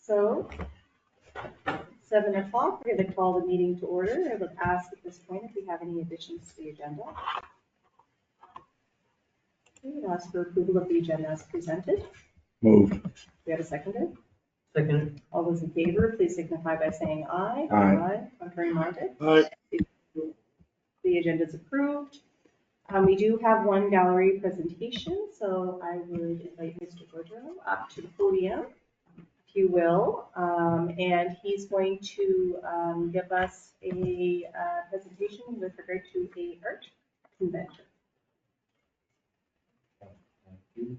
So, 7 o'clock, we're going to call the meeting to order. I would ask at this point if we have any additions to the agenda. We would ask for approval of the agenda as presented. Moved. We have a seconder. Second. All those in favor, please signify by saying aye. Aye. Contrary minded? Aye. The agenda is approved. We do have one gallery presentation, so I would invite Mr. Goodrow up to the podium, if you will, and he's going to give us a presentation with regard to a art convention. Thank you.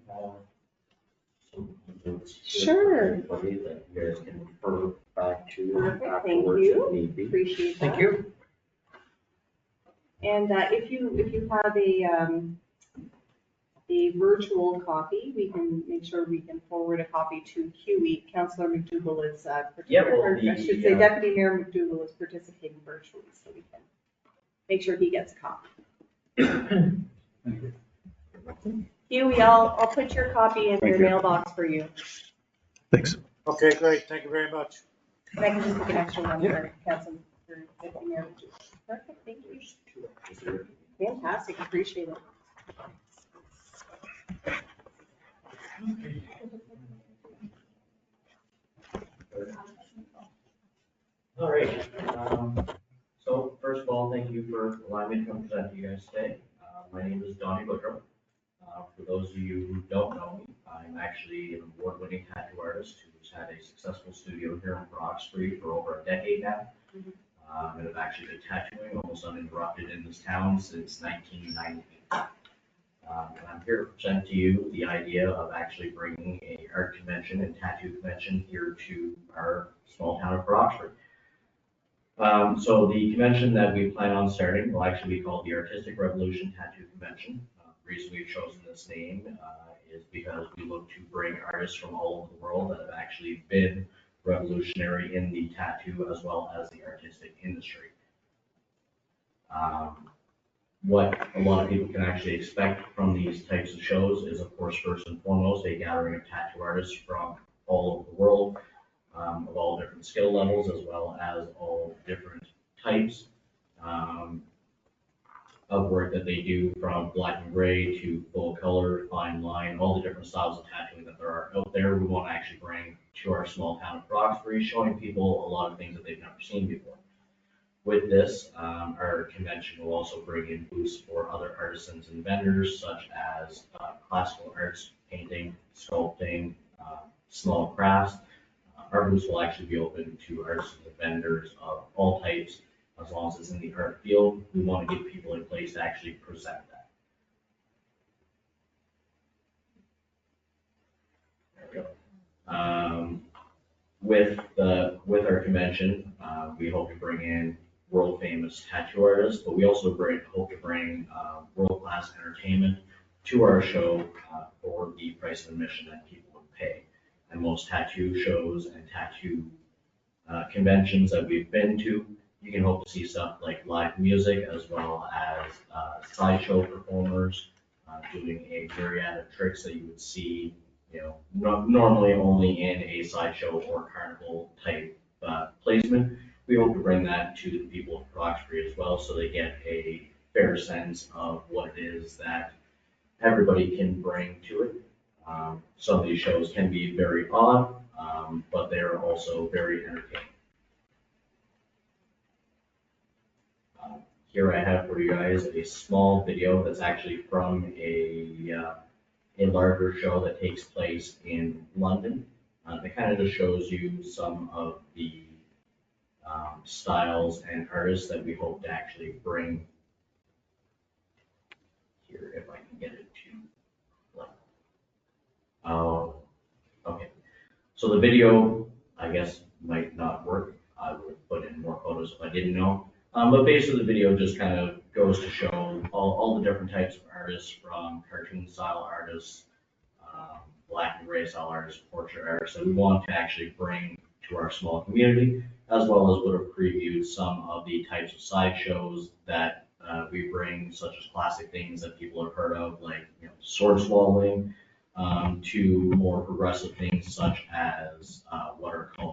Some notes here Sure. for everybody that you guys can refer back to Perfect, thank afterwards you. if need be. Appreciate that. Thank you. And if you have a virtual copy, we can make sure we can forward a copy to QE. Councillor McDougall is I should say Deputy Mayor McDougall is participating virtually, so we can make sure he gets a copy. Thank you. Huey, I'll put your copy in Thank your you. mailbox for you. Thanks. Okay, great. Thank you very much. And I can just pick an extra one for Council for Deputy Mayor McDougall. Perfect, thank you. Fantastic, appreciate it. All right. So first of all, thank you for allowing me to come present to you guys today. My name is Donnie Goodrow. For those of you who don't know me, I'm actually an award-winning tattoo artist who's had a successful studio here in Roxbury for over a decade now. And I've actually been tattooing almost uninterrupted in this town since 1998. And I'm here to present to you the idea of actually bringing a art convention and tattoo convention here to our small town of Roxbury. So the convention that we plan on starting will actually be called the Artistic Revolution Tattoo Convention. The reason we've chosen this name is because we look to bring artists from all over the world that have actually been revolutionary in the tattoo as well as the artistic industry. What a lot of people can actually expect from these types of shows is, of course, first and foremost, a gathering of tattoo artists from all over the world, of all different skill levels, as well as all different types of work that they do, from black and gray to full color, fine line, all the different styles of tattooing that there are out there. We want to actually bring to our small town of Roxbury, showing people a lot of things that they've never seen before. With this, our convention will also bring in booths for other artisans and vendors, such as classical arts, painting, sculpting, small crafts. Our booths will actually be open to artisans and vendors of all types, as long as it's in the art field. We want to give people a place to actually present that. There we go. With our convention, we hope to bring in world famous tattoo artists, but we also hope to bring world-class entertainment to our show for the price of admission that people would pay. And most tattoo shows and tattoo conventions that we've been to, you can hope to see stuff like live music, as well as sideshow performers doing a myriad of tricks that you would see, normally only in a sideshow or carnival type placement. We hope to bring that to the people of Roxbury as well, so they get a fair sense of what it is that everybody can bring to it. Some of these shows can be very odd, but they're also very entertaining. Here I have for you guys a small video that's actually from a larger show that takes place in London. It kind of just shows you some of the styles and artists that we hope to actually bring here, if I can get it to play. Oh, okay. So the video, I guess, might not work. I would put in more photos if I didn't know. But basically the video just kind of goes to show all the different types of artists, from cartoon style artists, black and gray style artists, portrait artists, that we want to actually bring to our small community, as well as would have previewed some of the types of sideshows that we bring, such as classic things that people have heard of, like sword swallowing, to more progressive things such as what are called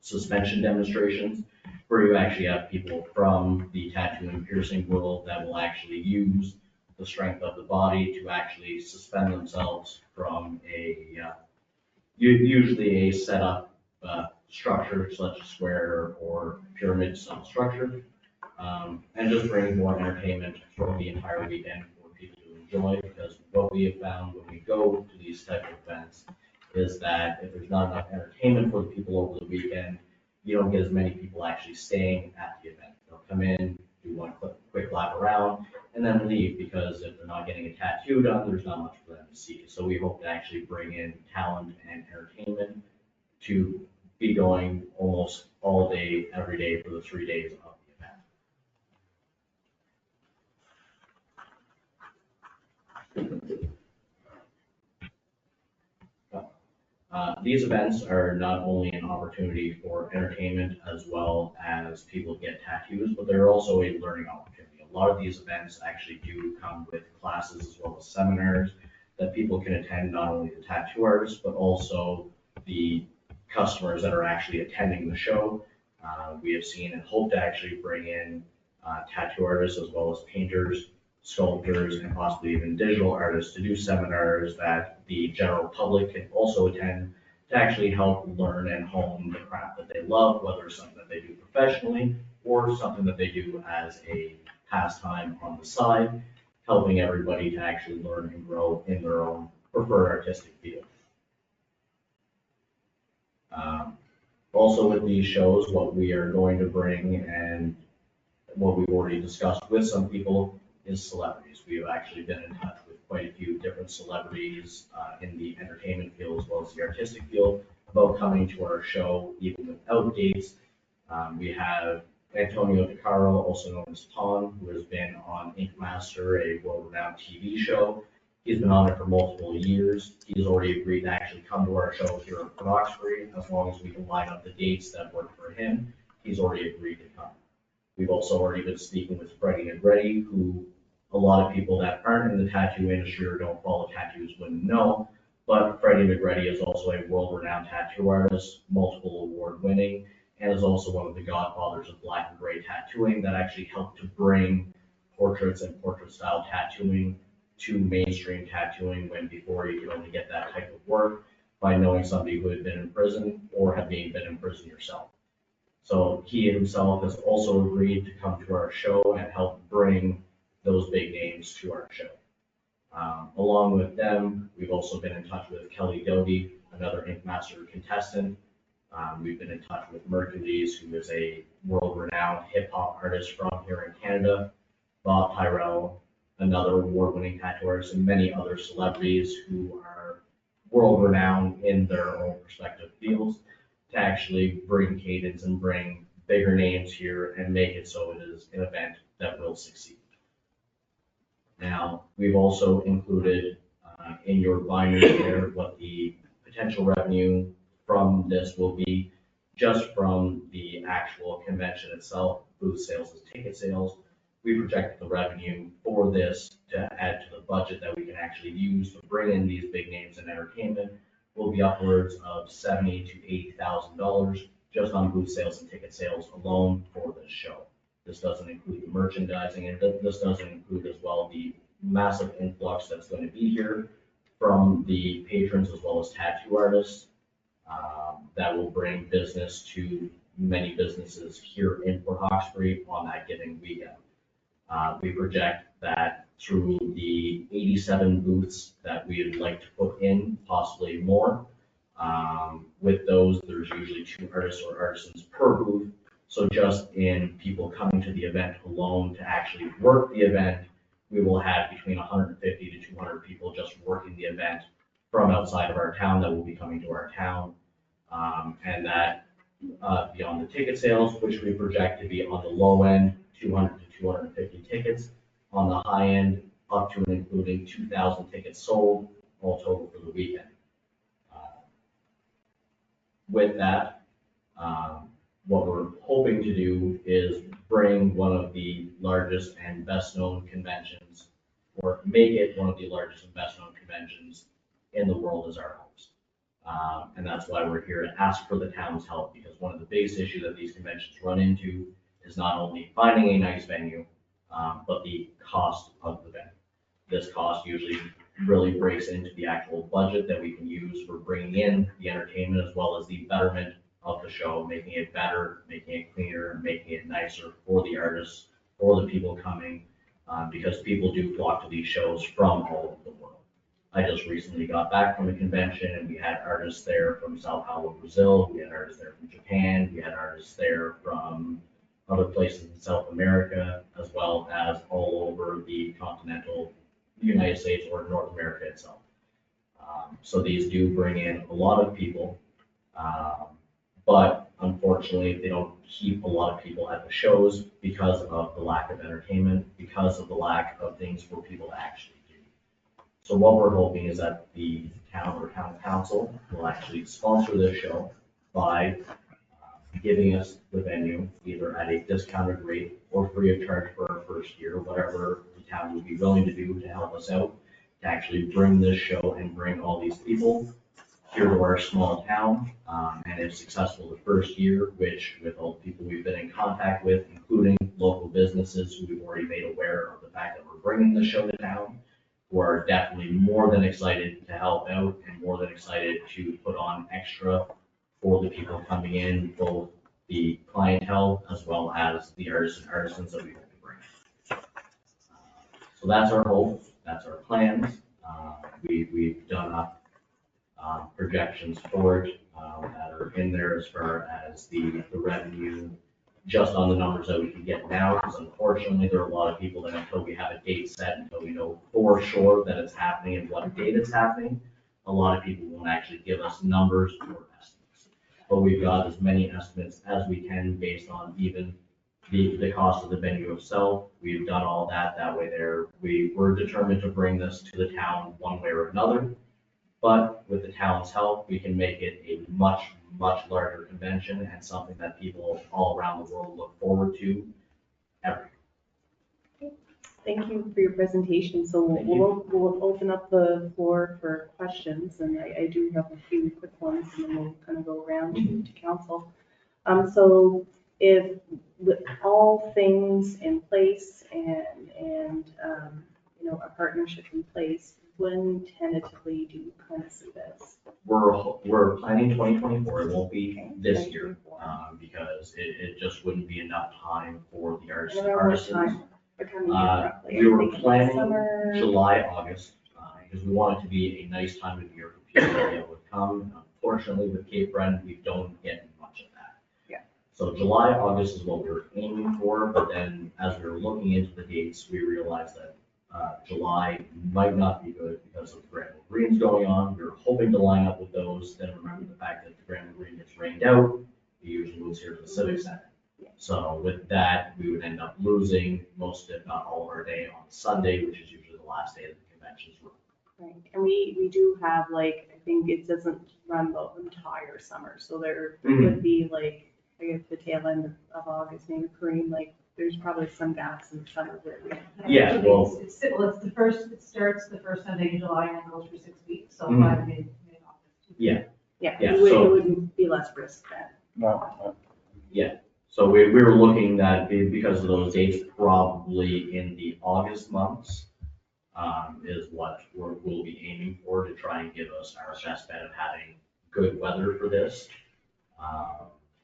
suspension demonstrations, where you actually have people from the tattoo and piercing world that will actually use the strength of the body to actually suspend themselves from usually a setup structure such as square or pyramid style structure, and just bring more entertainment for the entire weekend for people to enjoy. Because what we have found when we go to these type of events is that if there's not enough entertainment for the people over the weekend, you don't get as many people actually staying at the event. They'll come in, do one quick lap around, and then leave, because if they're not getting a tattoo done, there's not much for them to see. So we hope to actually bring in talent and entertainment to be going almost all day, every day for the 3 days of the event. These events are not only an opportunity for entertainment as well as people get tattoos, but they're also a learning opportunity. A lot of these events actually do come with classes as well as seminars that people can attend, not only the tattoo artists, but also the customers that are actually attending the show. We have seen and hope to actually bring in tattoo artists as well as painters, sculptors, and possibly even digital artists to do seminars that the general public can also attend to actually help learn and hone the craft that they love, whether it's something that they do professionally or something that they do as a pastime on the side, helping everybody to actually learn and grow in their own preferred artistic field. Also with these shows, what we are going to bring and what we've already discussed with some people is celebrities. We have actually been in touch with quite a few different celebrities in the entertainment field as well as the artistic field about coming to our show, even without dates. We have Antonio DeCaro, also known as Tom, who has been on Ink Master, a world-renowned TV show. He's been on it for multiple years. He's already agreed to actually come to our show here in Port Hawkesbury, as long as we can line up the dates that work for him. He's already agreed to come. We've also already been speaking with Freddie Negretti, who a lot of people that aren't in the tattoo industry or don't follow tattoos wouldn't know, but Freddie Negretti is also a world-renowned tattoo artist, multiple award-winning, and is also one of the godfathers of black and gray tattooing that actually helped to bring portraits and portrait-style tattooing to mainstream tattooing, when before you could only get that type of work by knowing somebody who had been in prison or had been in prison yourself. So he himself has also agreed to come to our show and help bring those big names to our show. Along with them, we've also been in touch with Kelly Doty, another Ink Master contestant. We've been in touch with Mercules, who is a world-renowned hip-hop artist from here in Canada, Bob Tyrell, another award-winning tattoo artist, and many other celebrities who are world-renowned in their own respective fields, to actually bring cadence and bring bigger names here and make it so it is an event that will succeed. Now, we've also included in your binders there what the potential revenue from this will be, just from the actual convention itself, booth sales and ticket sales. We project the revenue for this to add to the budget that we can actually use to bring in these big names in entertainment will be upwards of $70,000 to $80,000 just on booth sales and ticket sales alone for this show. This doesn't include the merchandising, and this doesn't include as well the massive influx that's going to be here from the patrons as well as tattoo artists that will bring business to many businesses here in Port Hawkesbury on that given weekend. We project that through the 87 booths that we would like to put in, possibly more. With those, there's usually 2 artists or artisans per booth. So just in people coming to the event alone to actually work the event, we will have between 150 to 200 people just working the event from outside of our town that will be coming to our town. And that beyond the ticket sales, which we project to be on the low end, 200 to 250 tickets. On the high end, up to and including 2,000 tickets sold, all total for the weekend. With that, what we're hoping to do is bring one of the largest and best known conventions, or make it one of the largest and best known conventions in the world as our host. And that's why we're here to ask for the town's help, because one of the biggest issues that these conventions run into is not only finding a nice venue, but the cost of the venue. This cost usually really breaks into the actual budget that we can use for bringing in the entertainment as well as the betterment of the show, making it better, making it cleaner, making it nicer for the artists, for the people coming, because people do flock to these shows from all over the world. I just recently got back from a convention and we had artists there from Sao Paulo, Brazil, we had artists there from Japan, we had artists there from other places in South America, as well as all over the continental United States or North America itself. So these do bring in a lot of people, but unfortunately, they don't keep a lot of people at the shows because of the lack of entertainment, because of the lack of things for people to actually do. So what we're hoping is that the town or town council will actually sponsor this show by giving us the venue either at a discounted rate or free of charge for our first year, whatever the town would be willing to do to help us out, to actually bring this show and bring all these people here to our small town. And if successful the first year, which with all the people we've been in contact with, including local businesses who we've already made aware of the fact that we're bringing the show to town, who are definitely more than excited to help out and more than excited to put on extra for the people coming in, both the clientele as well as the artists and artisans that we hope to bring. So that's our hope, that's our plans. We've done up projections for it that are in there as far as the revenue, just on the numbers that we can get now, because unfortunately, there are a lot of people that until we have a date set, until we know for sure that it's happening and what date it's happening, a lot of people won't actually give us numbers or estimates. But we've got as many estimates as we can based on even the cost of the venue itself. We've done all that way there. We were determined to bring this to the town one way or another. But with the town's help, we can make it a much, much larger convention and something that people all around the world look forward to every year. Thank you for your presentation. So Thank we'll open up the floor for questions, and I do have a few quick ones, and then we'll kind of go around to council. So if with all things in place and a partnership in place, when tentatively do you kind of see this? We're planning 2024. It won't be Okay, this year 2024. because it just wouldn't be enough time for the artists and And around what artisans. time? What time of year roughly? We Are were thinking planning summer? July, August, because we want it to be a nice time of year for people to be able to come. Unfortunately, with Cape Breton, we don't get much of that. Yeah. So July, August is what we were aiming for, but then as we were looking into the dates, we realized that July might not be good because of the Grand Marines going on. We were hoping to line up with those, then remember the fact that the Grand Marine gets rained out, he usually moves here to the Civic Center. So with that, we would end up losing most, if not all of our day on Sunday, which is usually the last day of the convention's run. Right, and we do have I think it doesn't run the entire summer, so there would be I guess the tail end of August, maybe Kareem, there's probably some gaps in the summer where we. Yeah, well- It's the first, it starts the first Sunday in July and goes for 6 weeks, so Mhm. by mid-August. Yeah. Yeah, Yeah, it would be less risk then. No, So we were looking that because of those dates, probably in the August months is what we'll be aiming for to try and give us our best bet of having good weather for this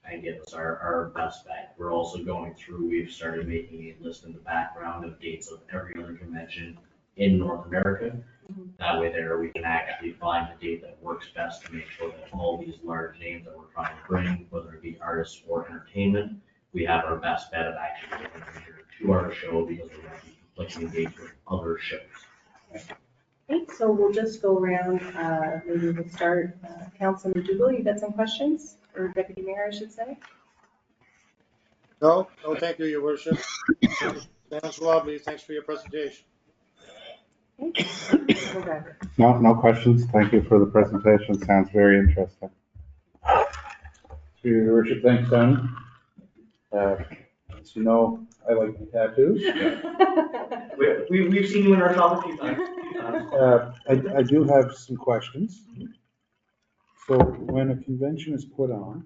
and give us our best bet. We're also going through, we've started making a list in the background of dates of every other convention in North America. That way there we can actually find a date that works best to make sure that all these large names that we're trying to bring, whether it be artists or entertainment, we have our best bet of actually getting them here to our show because we're going to be conflicting dates with other shows. Okay, so we'll just go around, maybe we'll start, Councilman Dougal, you got some questions, or Deputy Mayor, I should say? No, thank you, your worship. Sounds lovely. Thanks for your presentation. Okay. Okay. no questions. Thank you for the presentation. Sounds very interesting. To your worship, thanks, Tony. As you know, I like my tattoos. We've seen you in our shop a few times. I do have some questions. So when a convention is put on,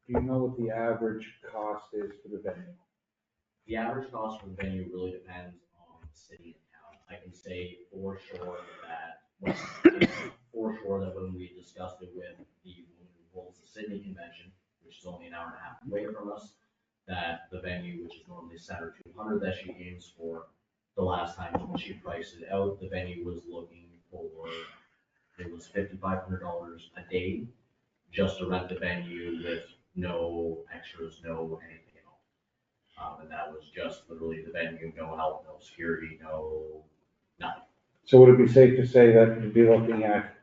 do you know what the average cost is for the venue? The average cost for the venue really depends on the city and town. I can say for sure that when we discussed it with the woman who holds the Sydney convention, which is only an hour and a half away from us, that the venue, which is normally Center 200 that she aims for, the last time when she priced it out, the venue was looking for, it was $5,500 a day just to rent the venue with no extras, no anything at all. And that was just literally the venue, no help, no security, no, nothing. So would it be safe to say that you'd be looking at,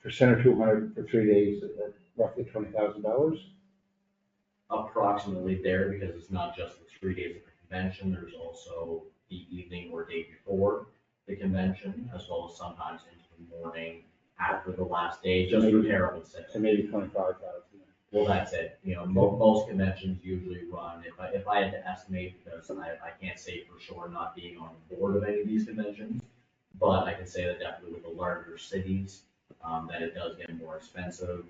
for Center 200 for 3 days, at roughly $20,000? Approximately there, because it's not just the 3 days of the convention, there's also the evening or day before the convention, as well as sometimes into the morning after the last day, just for terrible So sales. maybe 25,000. Well, that's it, most conventions usually run, if I had to estimate, because I can't say for sure not being on board of any of these conventions, but I can say that definitely with the larger cities, that it does get more expensive.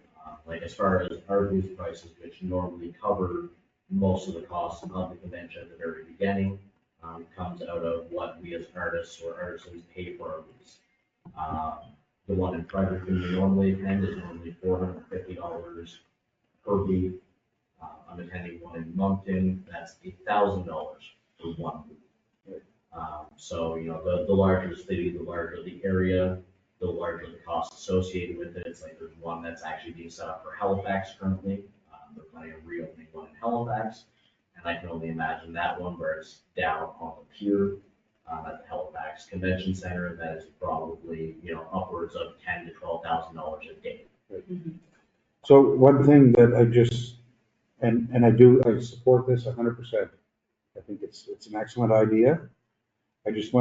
Like as far as our booth prices, which normally cover most of the costs of the convention at the very beginning, comes out of what we as artists or artisans pay for our booths. The one in Fredericton we normally attend is normally $450 per booth. I'm attending one in Moncton, that's $1,000 for one booth. So, the larger the city, the larger the area, the larger the cost associated with it. It's like there's one that's actually being set up for Halifax currently. They're planning on reopening one in Halifax. And I can only imagine that one where it's down on the pier at the Halifax Convention Center. That is probably, upwards of $10,000 to $12,000 a day. So one thing that I just, and I support this 100%. I think it's an excellent idea. I just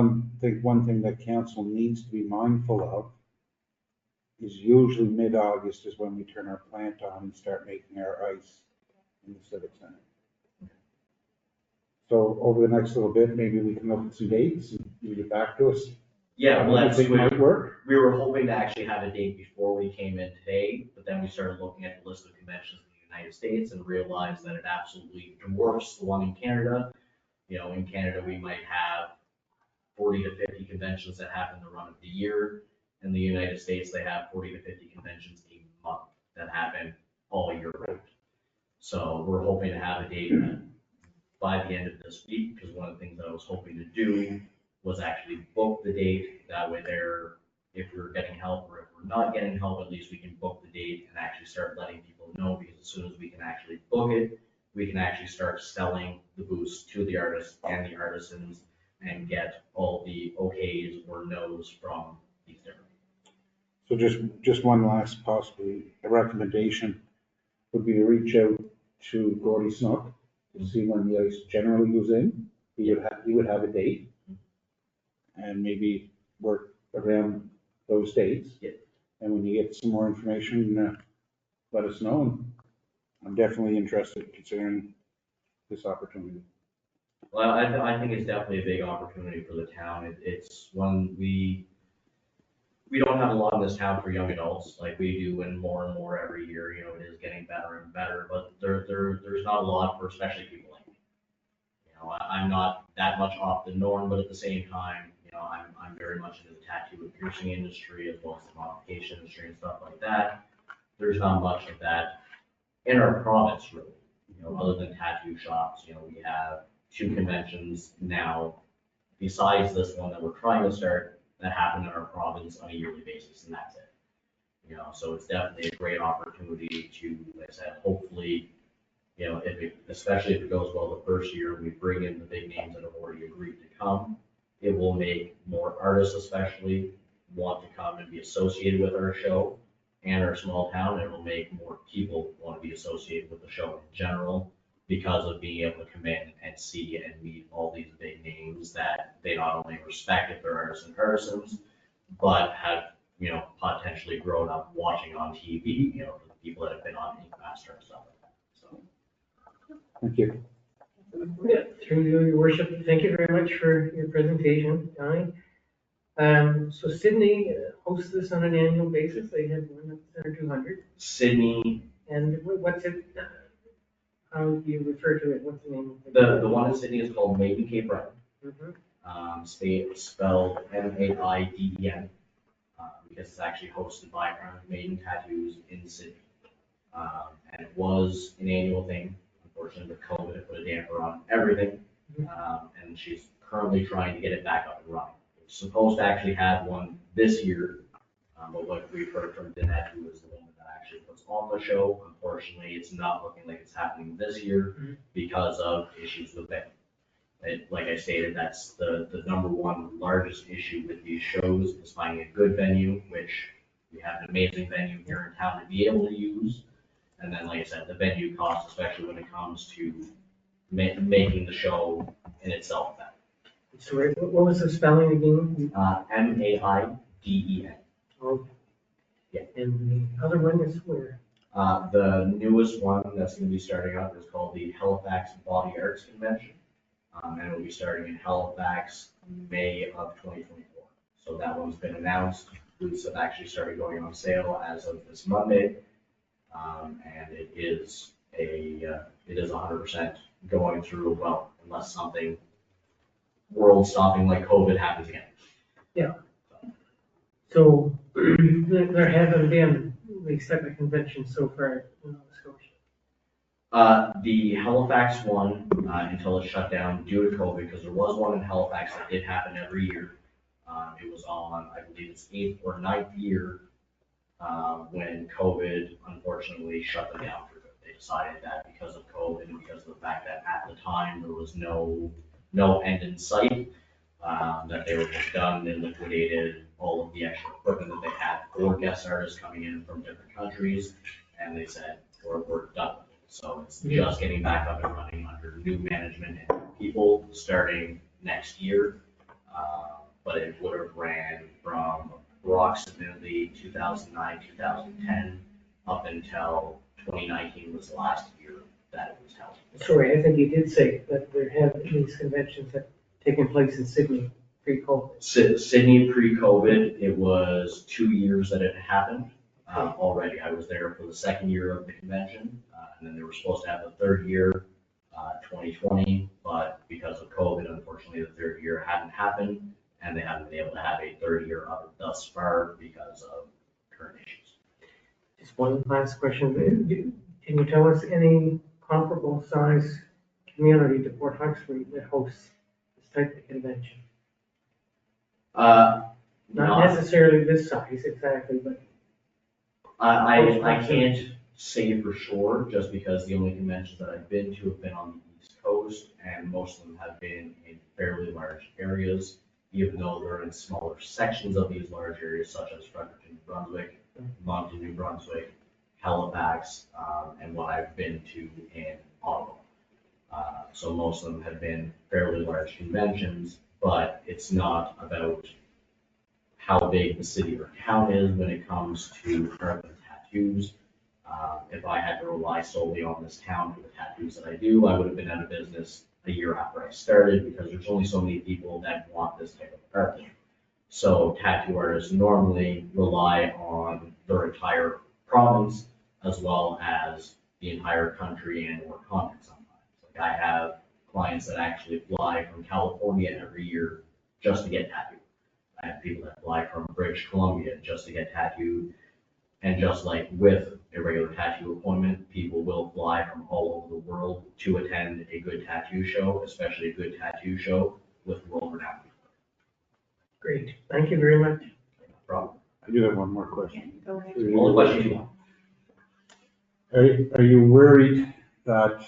think one thing that council needs to be mindful of is usually mid-August is when we turn our plant on and start making our ice in the Civic Center. So over the next little bit, maybe we can look at some dates and you get back to us. Yeah, well, I that's think might work. we were hoping to actually have a date before we came in today, but then we started looking at the list of conventions in the United States and realized that it absolutely dwarfs the one in Canada. In Canada, we might have 40 to 50 conventions that happen the run of the year. In the United States, they have 40 to 50 conventions a month that happen all year round. So we're hoping to have a date by the end of this week, because one of the things that I was hoping to do was actually book the date. That way there, if we're getting help or if we're not getting help, at least we can book the date and actually start letting people know, because as soon as we can actually book it, we can actually start selling the booths to the artists and the artisans and get all the okays or no's from these different. So just one last possibly a recommendation would be to reach out to Gordy Snook to see when the ice generally goes in. He would have a date and maybe work around those dates. Yeah. And when you get some more information, let us know. And I'm definitely interested considering this opportunity. Well, I think it's definitely a big opportunity for the town. It's one we don't have a lot in this town for young adults like we do, and more every year. It is getting better and better, but there's not a lot for especially people like me. I'm not that much off the norm, but at the same time, I'm very much into the tattoo and piercing industry as well as the modification industry and stuff like that. There's not much of that in our province really, other than tattoo shops. We have 2 conventions now besides this one that we're trying to start that happen in our province on a yearly basis, and that's it. So it's definitely a great opportunity to, like I said, hopefully, especially if it goes well the first year, we bring in the big names that have already agreed to come. It will make more artists especially want to come and be associated with our show and our small town. It will make more people want to be associated with the show in general, because of being able to come in and see and meet all these big names that they not only respect if they're artists and artisans, but have, potentially grown up watching on TV, for the people that have been on Ink Master and stuff like that, so. Thank you. Yeah, through you, your worship, thank you very much for your presentation, Donnie. So Sydney hosts this on an annual basis. They have one at Center 200. Sydney, And what's it, how do you refer to it? What's the name of it? the one in Sydney is called Maiden Cape Breton. Spelled Maiden, because it's actually hosted by Maiden Tattoos in Sydney. And it was an annual thing. Unfortunately, with COVID, it put a damper on everything. And she's currently trying to get it back up and running. It's supposed to actually have one this year, but what we've heard from Danette, who is the woman that actually puts on the show, unfortunately, it's not looking like it's happening this year because of issues with venue. Like I stated, that's the number one largest issue with these shows is finding a good venue, which we have an amazing venue here in town to be able to use. And then, like I said, the venue cost, especially when it comes to making the show in itself better. Sorry, what was the spelling again? Maiden. Oh. Yeah. And the other one is where? The newest one that's gonna be starting up is called the Halifax Body Arts Convention. And it will be starting in Halifax, May of 2024. So that one's been announced. Booths have actually started going on sale as of this Monday. And it is 100% going through well, unless something world stopping like COVID happens again. Yeah. So there haven't been these type of conventions so far in Nova Scotia. The Halifax one, until it shut down due to COVID, because there was one in Halifax that did happen every year. It was on, I believe it's 8th or 9th year, when COVID unfortunately shut them down for good. They decided that because of COVID and because of the fact that at the time there was no end in sight, that they were just done and liquidated all of the extra equipment that they had for guest artists coming in from different countries, and they said, we're done. So it's just getting back up and running under new management and people starting next year. But it would have ran from approximately 2009, 2010, up until 2019 was the last year that it was held. Sorry, I think you did say that there have these conventions that taken place in Sydney pre-COVID. Sydney pre-COVID, it was 2 years that it happened already. I was there for the second year of the convention, and then they were supposed to have the third year, 2020, but because of COVID, unfortunately, the third year hadn't happened, and they haven't been able to have a third year of it thus far because of current issues. Just one last question. Can you tell us any comparable size community to Port Hawkesbury that hosts this type of convention? Not necessarily this size exactly, but. I can't say for sure, just because the only conventions that I've been to have been on the East Coast, and most of them have been in fairly large areas, even though they're in smaller sections of these large areas, such as Fredericton, New Brunswick, Moncton, New Brunswick, Halifax, and what I've been to in Ottawa. So most of them have been fairly large conventions, but it's not about how big the city or town is when it comes to carbon tattoos. If I had to rely solely on this town for the tattoos that I do, I would have been out of business a year after I started, because there's only so many people that want this type of art. So tattoo artists normally rely on their entire province as well as the entire country and or continent sometimes. Like I have clients that actually fly from California every year just to get tattooed. I have people that fly from British Columbia just to get tattooed. And just like with a regular tattoo appointment, people will fly from all over the world to attend a good tattoo show, especially a good tattoo show with world-renowned people. Great, thank you very much. No problem. I do have one more question. Go ahead. Only question you want. Are you worried that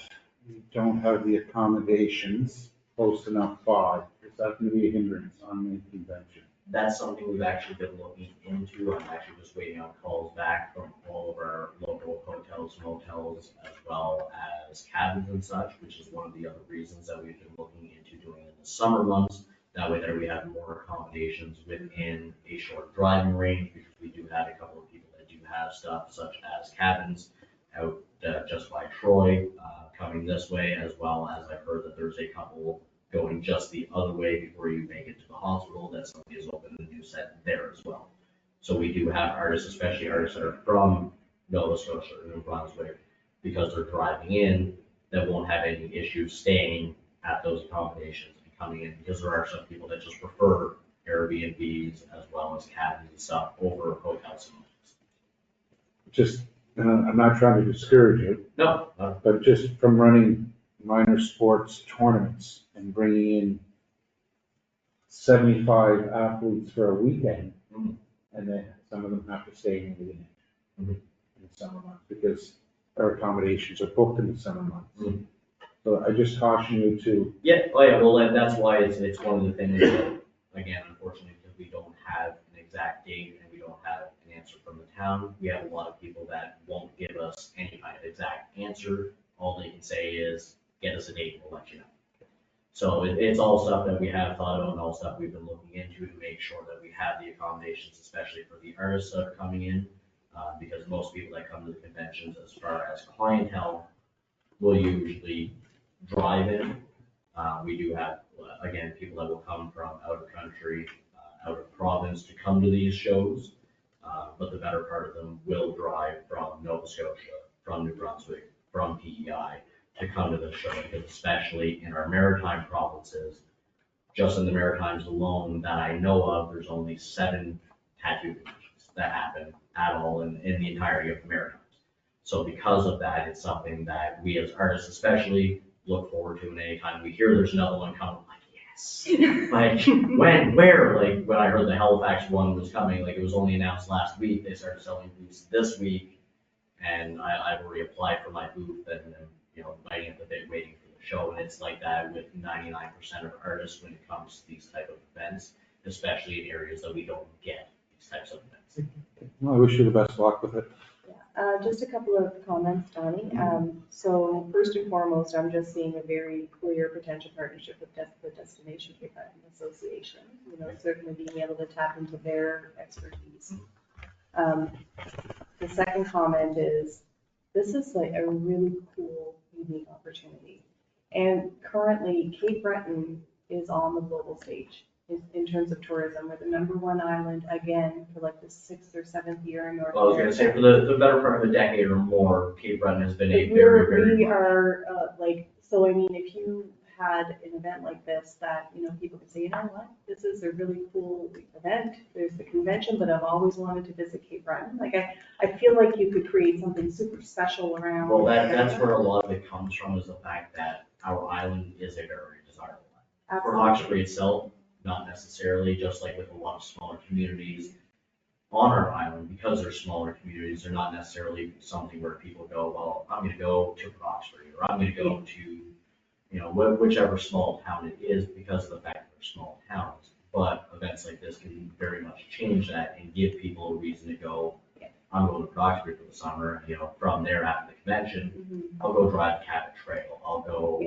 you don't have the accommodations close enough by? Is that going to be a hindrance on the convention? That's something we've actually been looking into. I'm actually just waiting on calls back from all of our local hotels, motels, as well as cabins and such, which is one of the other reasons that we've been looking into doing it in the summer months. That way there we have more accommodations within a short driving range, because we do have a couple of people that do have stuff such as cabins out just by Troy, coming this way, as well as I've heard that there's a couple going just the other way before you make it to the hospital, that somebody has opened a new set there as well. So we do have artists, especially artists that are from Nova Scotia or New Brunswick, because they're driving in, that won't have any issues staying at those accommodations and coming in, because there are some people that just prefer Airbnbs as well as cabins and stuff over hotels. Just, I'm not trying to discourage you, No, but just from running minor sports tournaments and bringing in 75 athletes for a weekend, Mhm. and then some of them have to stay in the weekend. Mhm. In the summer months, because our accommodations are booked in the summer months. Mhm. So I just caution you to, yeah, oh yeah, well, and that's why it's one of the things that, again, unfortunately, because we don't have an exact date and we don't have an answer from the town, we have a lot of people that won't give us any kind of exact answer. All they can say is, get us a date and we'll let you know. So it's all stuff that we have thought about and all stuff we've been looking into to make sure that we have the accommodations, especially for the artists that are coming in. Because most people that come to the conventions, as far as clientele, will usually drive in. We do have, again, people that will come from out of country, out of province to come to these shows. But the better part of them will drive from Nova Scotia, from New Brunswick, from PEI to come to the show, because especially in our maritime provinces, just in the Maritimes alone that I know of, there's only 7 tattoo conventions that happen at all in the entirety of the Maritimes. So because of that, it's something that we as artists especially look forward to, and anytime we hear there's another one coming, like, yes. Like, when, where, like, when I heard the Halifax one was coming, like, it was only announced last week, they started selling booths this week, and I've already applied for my booth, and, biting at the bit, waiting for the show, and it's like that with 99% of artists when it comes to these type of events, especially in areas that we don't get these types of events. well, I wish you the best luck with it. Just a couple of comments, Donnie. So first and foremost, I'm just seeing a very clear potential partnership with the Destination Cape Breton Association. Certainly being able to tap into their expertise. The second comment is, this is like a really cool, unique opportunity. And currently, Cape Breton is on the global stage in terms of tourism. We're the #1 island again for like the 6th or 7th year in North Well, I was gonna say, for the better part of a decade or more, Cape Breton has been a Like, very, very. we are, so I mean, if you had an event like this that, people could say, you know what, this is a really cool event, there's the convention, but I've always wanted to visit Cape Breton. Like, I feel like you could create something super special around. Well, that's where a lot of it comes from, is the fact that our island is a very desirable island. For Absolutely. Hawkesbury itself, not necessarily, just like with a lot of smaller communities on our island, because they're smaller communities, they're not necessarily something where people go, well, I'm gonna go to Hawkesbury, or I'm gonna go to, whichever small town it is, because of the fact that they're small towns. But events like this can very much change that and give people a reason to go, I'm going to Hawkesbury for the summer, from there after the convention, Mhm. I'll go drive Cabot Trail, I'll go,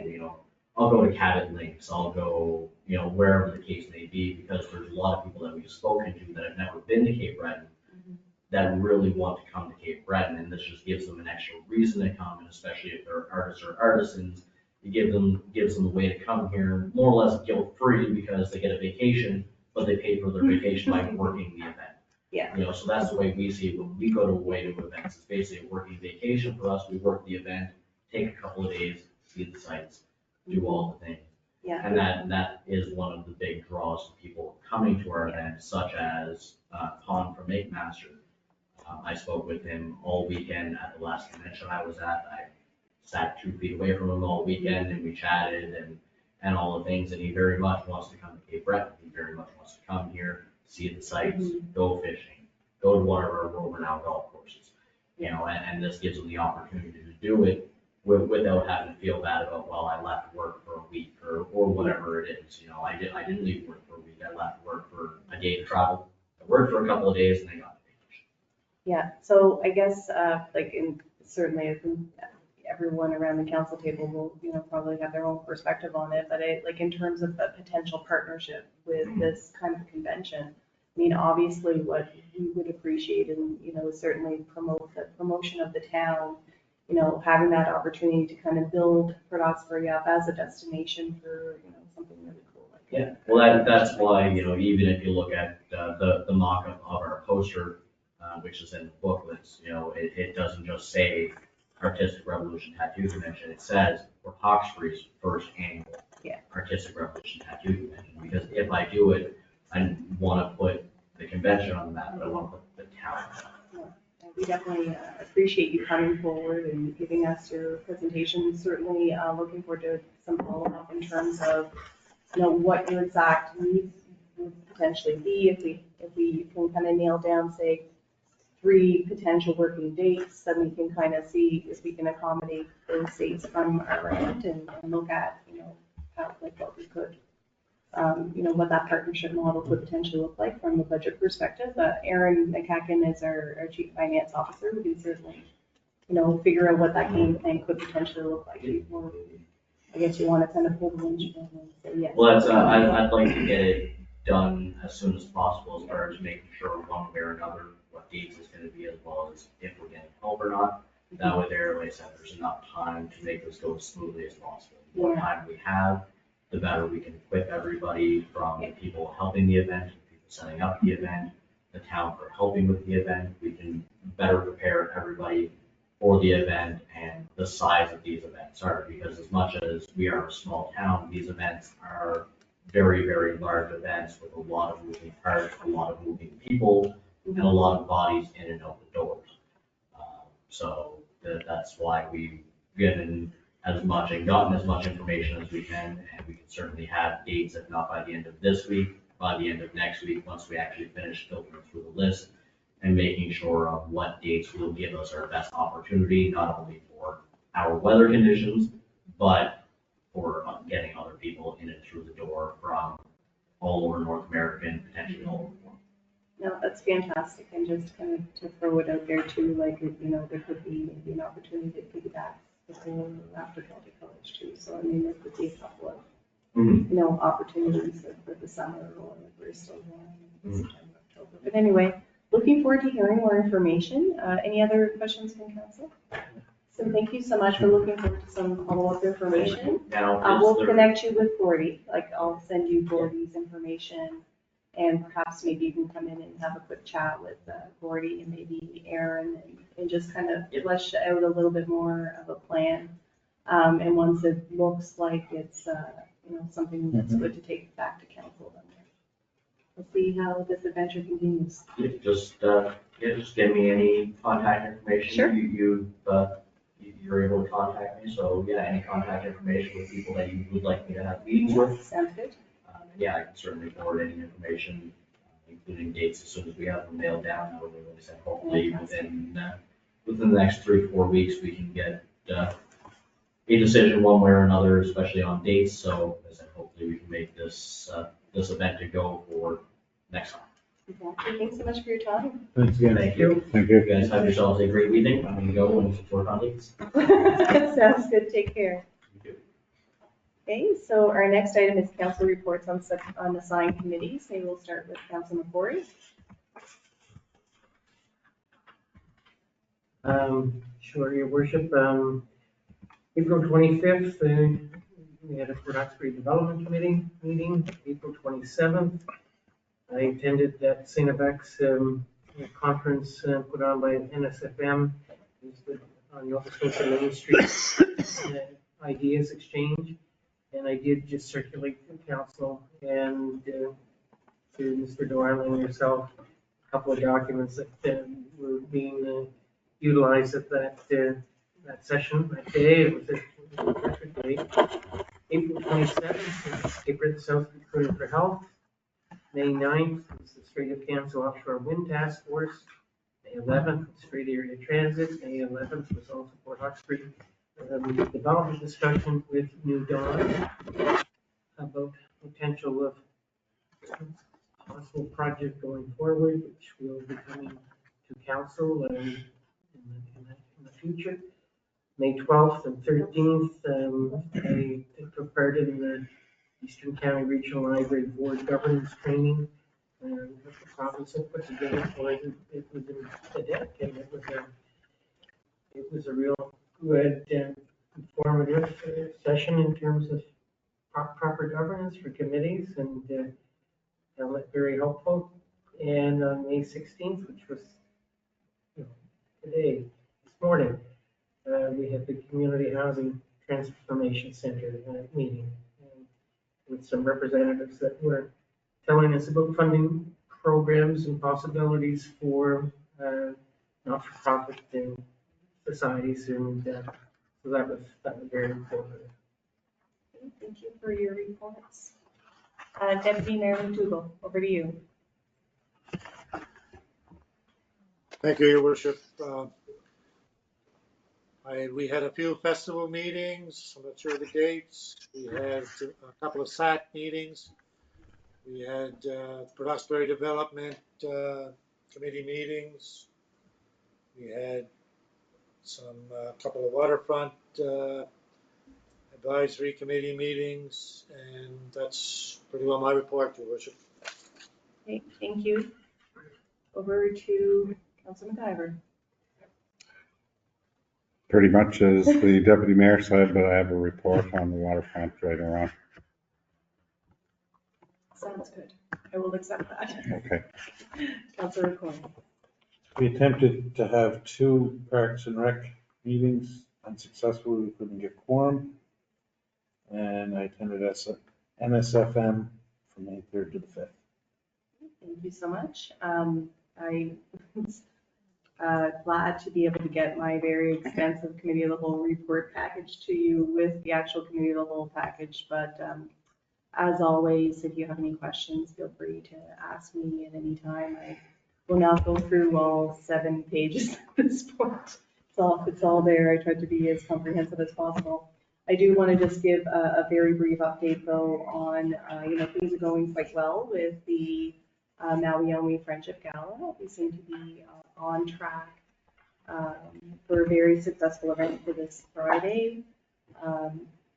I'll go to Cabot Links, I'll go, wherever the case may be, because there's a lot of people that we've spoken to that have never been to Cape Breton that really want to come to Cape Breton, and this just gives them an extra reason to come, and especially if they're artists or artisans, it gives them a way to come here, more or less guilt-free, because they get a vacation, but they pay for their vacation by working the event. Yeah. So that's the way we see it, when we go away to events, it's basically a working vacation for us, we work the event, take a couple of days, see the sights, do all the things. Yeah. And that is one of the big draws to people coming to our event, such as Pon from Make Master. I spoke with him all weekend at the last convention I was at. I sat 2 feet away from him all weekend, and we chatted and all the things, and he very much wants to come to Cape Breton. He very much wants to come here, see the sights, go fishing, go to one of our world-renowned golf courses. And this gives him the opportunity to do it without having to feel bad about, well, I left work for a week or whatever it is. I didn't leave work for a week. I left work for a day to travel. I worked for a couple of days and then got to vacation. Yeah, so I guess, certainly, I think everyone around the council table will, probably have their own perspective on it, but in terms of a potential partnership with this kind of convention, I mean, obviously what we would appreciate and, certainly promote the promotion of the town, having that opportunity to kind of build Port Hawkesbury up as a destination for, something Yeah, well, that's why, even if you look at the mock-up of our poster, which is in the booklets, it doesn't just say Artistic Revolution Tattoo Convention, it says Port Hawkesbury's first annual Yeah. Artistic Revolution Tattoo Convention, because if I do it, I want to put the convention on the map, but I want to put the town on the map. We definitely appreciate you coming forward and giving us your presentation. Certainly looking forward to some follow-up in terms of, what your exact needs would potentially be if we can kind of nail down, say, 3 potential working dates, then we can kind of see if we can accommodate those dates from our end and look at, how, like what we could, what that partnership model could potentially look like from a budget perspective. Aaron McCacken is our chief finance officer. We can certainly, figure out what that game plan could potentially look like before, I guess you want to kind of pull the winch and say yes. Well, that's, I'd like to get it done as soon as possible, as far as making sure one way or another what dates is gonna be, as well as if we're getting help or not. That way there, like I said, there's enough time to make this go as smoothly as possible. The more Yeah. time we have, the better we can equip everybody, from the people helping the event, the people setting up the event, the town for helping with the event. We can better prepare everybody for the event and the size of these events are, because as much as we are a small town, these events are very, very large events with a lot of moving parts, a lot of moving people, and a lot of bodies in and out the doors. So that's why we've given as much and gotten as much information as we can, and we can certainly have dates, if not by the end of this week, by the end of next week, once we actually finish filtering through the list and making sure of what dates will give us our best opportunity, not only for our weather conditions, but for getting other people in and through the door from all over North America and potentially all over the world. No, that's fantastic. And just kind of to throw it out there too, like, there could be maybe an opportunity to piggyback before or after Celtic College too. So I mean, there could be a couple of, opportunities for the summer, or if we're still going in September, October. But anyway, looking forward to hearing more information. Any other questions from council? So thank you so much for looking forward to some follow-up information. Now, We'll connect you with Gordy, like I'll send you Gordy's information, and perhaps maybe you can come in and have a quick chat with Gordy and maybe Aaron, and just kind of flesh out a little bit more of a plan. And once it looks like it's, something that's good to take back to council, then we'll see how this adventure continues. Just give me any contact information. Sure. You're able to contact me, so yeah, any contact information with people that you would like me to have meetings with. Sounds good. Yeah, I can certainly forward any information, including dates, as soon as we have them nailed down. That way, like I said, hopefully within the next 3 to 4 weeks, we can get a decision one way or another, especially on dates. So as I said, hopefully we can make this event to go for next time. Exactly. Thanks so much for your time. Thanks again. Thank you. Thank You you. guys have yourselves a great evening. I'm gonna go and work on dates. Sounds good. Take care. Okay, so our next item is council reports on assigned committees. Maybe we'll start with Council McCory. Sure, your worship. April 25th, we had a Port Hawkesbury Development Committee meeting. April 27th, I attended that St. FX conference put on by NSFM. It's the Nova Scotia Main Street Ideas Exchange. And I did just circulate to council and to Mr. Doyle and yourself a couple of documents that were being utilized at that session that day. It was a perfect day. April 27th, paper the South Dakota for Health. May 9th was the Strait of Canso Offshore Wind Task Force. May 11th, Strait Area Transit. May 11th was also Port Hawkesbury development discussion with New Dawn about potential of possible project going forward, which will be coming to council in the future. May 12th and 13th, I took part in the Eastern County Regional Library Board Governance Training that the province had put together for it. It was in Quebec, and it was a real good informative session in terms of proper governance for committees, and found that very helpful. And on May 16th, which was today, this morning, we had the Community Housing Transformation Center meeting with some representatives that were telling us about funding programs and possibilities for not-for-profit societies, and so that was very important. Thank you for your reports. Deputy Mayor McDougall, over to you. Thank you, Your Worship. We had a few festival meetings. I'm not sure of the dates. We had a couple of SAT meetings. We had Port Hawkesbury Development Committee meetings. We had a couple of waterfront advisory committee meetings, and that's pretty well my report, Your Worship. Okay, thank you. Over to Councilor McIver. Pretty much as the deputy mayor said, but I have a report on the waterfront right around. Sounds good. I will accept that. Okay. Councilor Coyne. We attempted to have 2 Parks and Rec meetings. Unsuccessfully, we couldn't get quorum. And I attended NSFM from May 3rd to the 5th. Thank you so much. I was glad to be able to get my very extensive Committee of the Whole report package to you with the actual Committee of the Whole package. But as always, if you have any questions, feel free to ask me at any time. I will not go through all 7 pages at this point. It's all there. I tried to be as comprehensive as possible. I do want to just give a very brief update though on, things are going quite well with the Maui Friendship Gala. We seem to be on track for a very successful event for this Friday.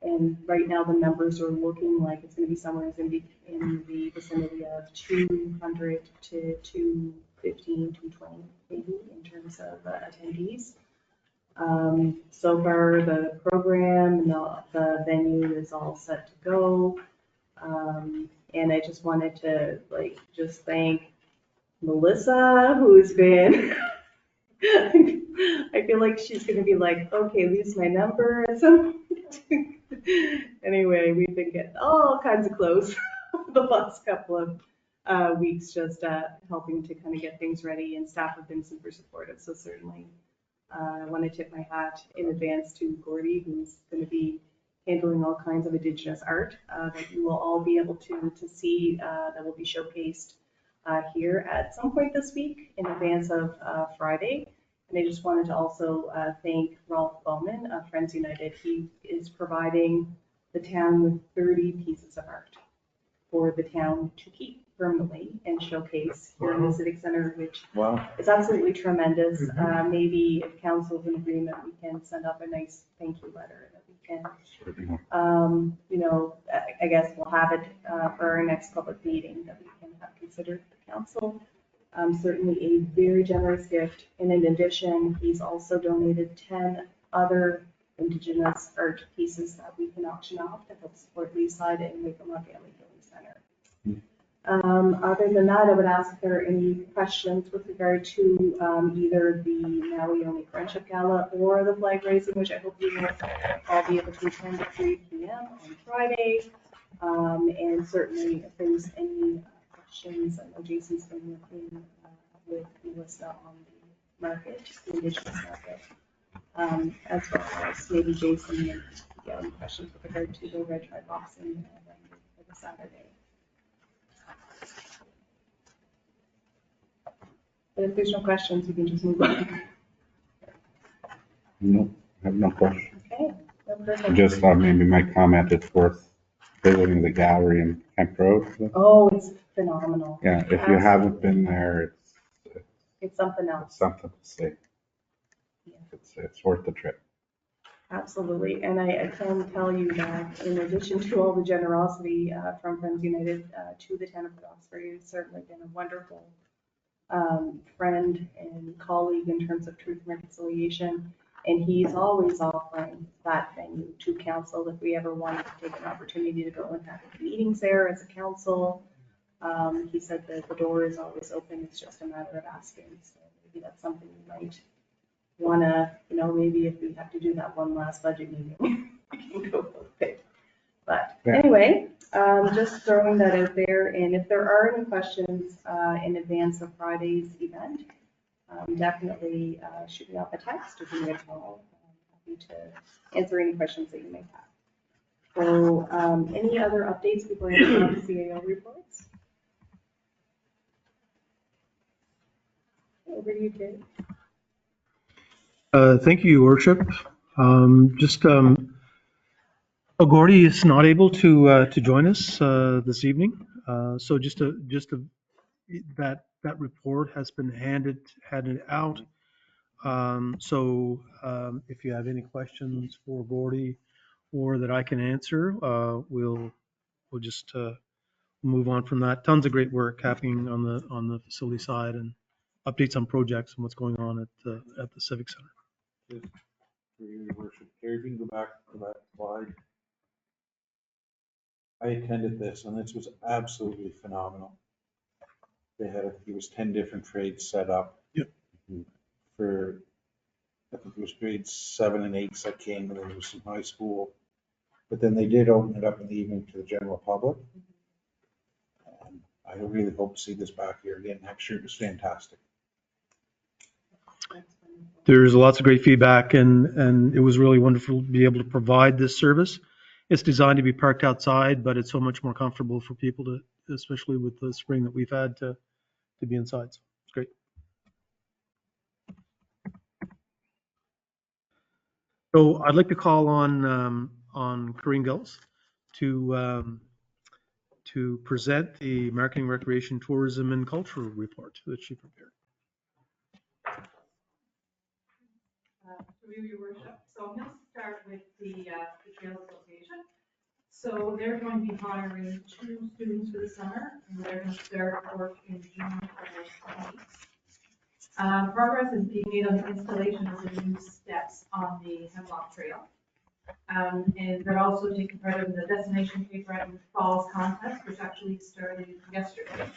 And right now the numbers are looking like it's going to be somewhere in the vicinity of 200 to 215, 220 maybe in terms of attendees. So far the program and the venue is all set to go. And I just wanted to just thank Melissa, who's been, I feel like she's going to be like, okay, lose my number at some point. Anyway, we've been getting all kinds of clothes the last couple of weeks, just helping to kind of get things ready, and staff have been super supportive. So certainly I want to tip my hat in advance to Gordy, who's going to be handling all kinds of Indigenous art that you will all be able to see that will be showcased here at some point this week in advance of Friday. And I just wanted to also thank Rolf Bowman of Friends United. He is providing the town with 30 pieces of art for the town to keep permanently and showcase here in the Civic Center, which is absolutely tremendous. Maybe if council's in agreement, we can send up a nice thank you letter that we can, I guess we'll have it for our next public meeting that we can have considered the council. Certainly a very generous gift. And in addition, he's also donated 10 other Indigenous art pieces that we can auction off to help support Leaside and Waikoma Family Healing Center. Other than that, I would ask if there are any questions with regard to either the Maui Friendship Gala or the flag raising, which I hope you will all be able to attend at 3 p.m. on Friday. And certainly if there's any questions, I know Jason's been working with Melissa on the market, the Indigenous market, as well as maybe Jason and get any questions with regard to the Red Tribe boxing for the Saturday. But if there's no questions, we can just move on. No, I have no question. Okay. No, perfect. Just thought maybe my comment, it's worth visiting the gallery in Kemp Road. Oh, it's phenomenal. Yeah, if you haven't been there, It's something it's else. something to see. Yeah. It's worth the trip. Absolutely. And I can tell you that in addition to all the generosity from Friends United to the town of Port Hawkesbury, has certainly been a wonderful friend and colleague in terms of Truth and Reconciliation. And he's always offering that venue to council if we ever wanted to take an opportunity to go and have meetings there as a council. He said that the door is always open, it's just a matter of asking. So maybe that's something we might wanna, maybe if we have to do that one last budget meeting, we can go with it. But Yeah. anyway, just throwing that out there, and if there are any questions in advance of Friday's event, definitely shoot me off a text or give me a call. I'm happy to answer any questions that you may have. So any other updates before I move on to CAO reports? Over to you, Dave. Thank you, Your Worship. Gordy is not able to join us this evening, so that report has been handed out. If you have any questions for Gordy or that I can answer, we'll just move on from that. Tons of great work happening on the facility side and updates on projects and what's going on at the Civic Center. Just for your worship, Gary, if you can go back to that slide. I attended this and this was absolutely phenomenal. They had, it was 10 different trades set up. Yep. For, I think it was grades 7 and 8 that came, and then there was some high school. But then they did open it up in the evening to the general public. And I really hope to see this back here again next year. It was fantastic. There's lots of great feedback and it was really wonderful to be able to provide this service. It's designed to be parked outside, but it's so much more comfortable for people to, especially with the spring that we've had, to be inside. So it's great. So I'd like to call on Corinne Gulls to present the Marketing, Recreation, Tourism, and Cultural report that she prepared. Through your worship. So I'm going to start with the Trails Association. So they're going to be hiring 2 students for the summer, and they're going to start work in June for 2 weeks. Progress is being made on the installation of the new steps on the Hemlock Trail. And they're also taking part in the Destination Cape Breton Falls contest, which actually started yesterday.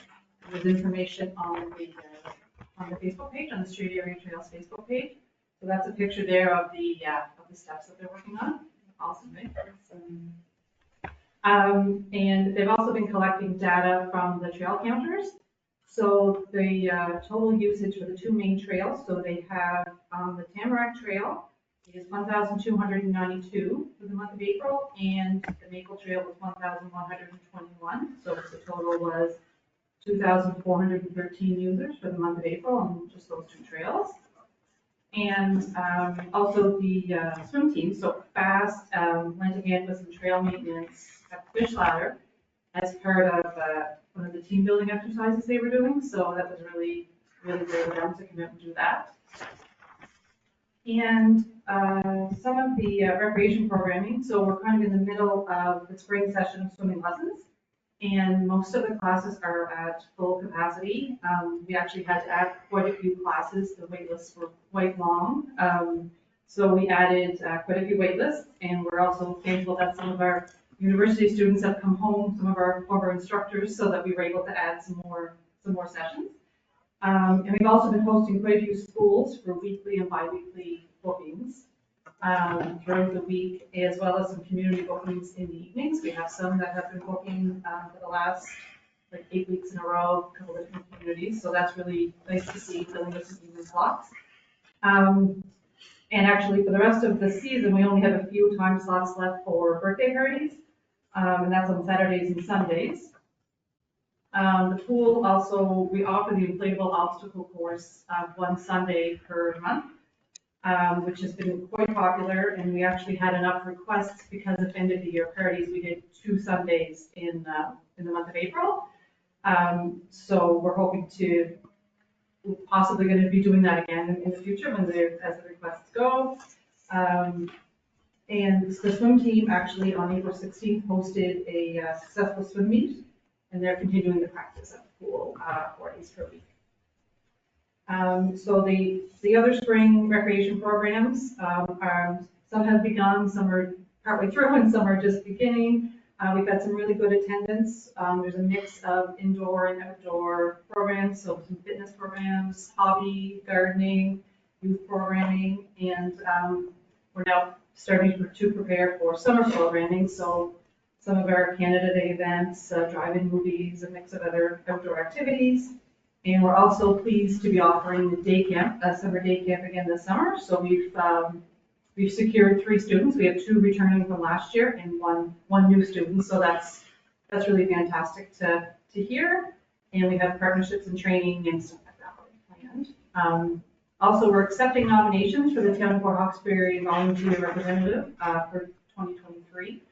There's information on the Facebook page, on the Street Area Trails Facebook page. So that's a picture there of the steps that they're working on. Awesome, right? And they've also been collecting data from the trail counters. So the total usage for the 2 main trails, so they have the Tamarack Trail is 1,292 for the month of April, and the Maple Trail was 1,121. So the total was 2,413 users for the month of April on just those 2 trails. And also the swim team, so FAST went ahead with some trail maintenance at Fish Ladder as part of one of the team building exercises they were doing. So that was really, really great of them to come out and do that. And some of the recreation programming, so we're kind of in the middle of the spring session of swimming lessons. And most of the classes are at full capacity. We actually had to add quite a few classes. The wait lists were quite long. So we added quite a few wait lists, and we're also thankful that some of our university students have come home, some of our former instructors, so that we were able to add some more sessions. And we've also been hosting quite a few schools for weekly and bi-weekly bookings throughout the week, as well as some community bookings in the evenings. We have some that have been booking for the last 8 weeks in a row, a couple of different communities. So that's really nice to see filling up some evening slots. And actually, for the rest of the season, we only have a few time slots left for birthday parties, and that's on Saturdays and Sundays. The pool also, we offer the inflatable obstacle course one Sunday per month. Which has been quite popular, and we actually had enough requests because of end of the year parties. We did 2 Sundays in the month of April. So we're hoping we're possibly going to be doing that again in the future as the requests go. And the swim team actually on April 16th hosted a successful swim meet, and they're continuing the practice at the pool 4 days per week. So the other spring recreation programs some have begun, some are partway through, and some are just beginning. We've had some really good attendance. There's a mix of indoor and outdoor programs, so some fitness programs, hobby, gardening, youth programming, and we're now starting to prepare for summer programming. So some of our Canada Day events, drive-in movies, a mix of other outdoor activities. And we're also pleased to be offering the day camp, a summer day camp again this summer. So we've secured 3 students. We have 2 returning from last year and one new student. So that's really fantastic to hear. And we have partnerships and training and stuff like that planned. Also, we're accepting nominations for the Town of Port Hawkesbury Volunteer Representative for 2023.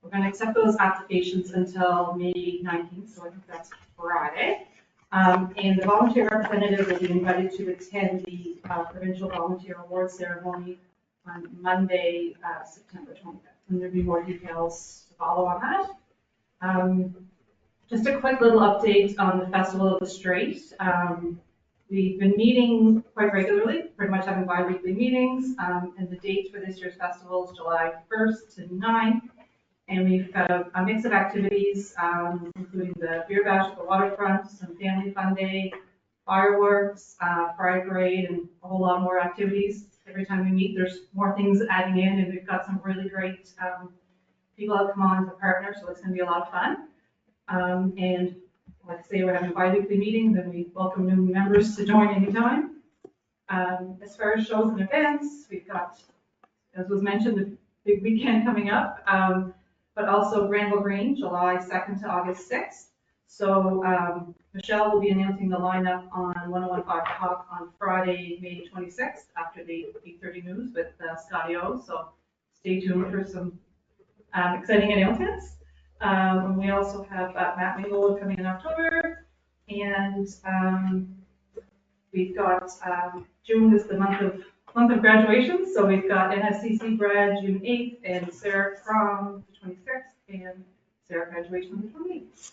We're going to accept those applications until May 19th, so I think that's Friday. And the volunteer representative will be invited to attend the Provincial Volunteer Award ceremony on Monday, September 25th. And there'll be more details to follow on that. Just a quick little update on the Festival of the Straight. We've been meeting quite regularly, pretty much having bi-weekly meetings, and the dates for this year's festival is July 1st to 9th. And we've got a mix of activities, including the beer bash at the waterfront, some family fun day, fireworks, pride parade, and a whole lot more activities. Every time we meet, there's more things adding in, and we've got some really great people that come on as a partner, so it's going to be a lot of fun. And like I say, we're having bi-weekly meetings, and we welcome new members to join anytime. As far as shows and events, we've got, as was mentioned, the big weekend coming up. But also Granville Green, July 2nd to August 6th. So Michelle will be announcing the lineup on 101.5 Talk on Friday, May 26th, after the 8:30 news with Scotty O. So stay tuned for some exciting announcements. We also have Matt Mingle coming in October, and we've got June is the month of graduation, so we've got NSCC grad June 8th, and Sarah from the 26th, and Sarah graduation on the 28th.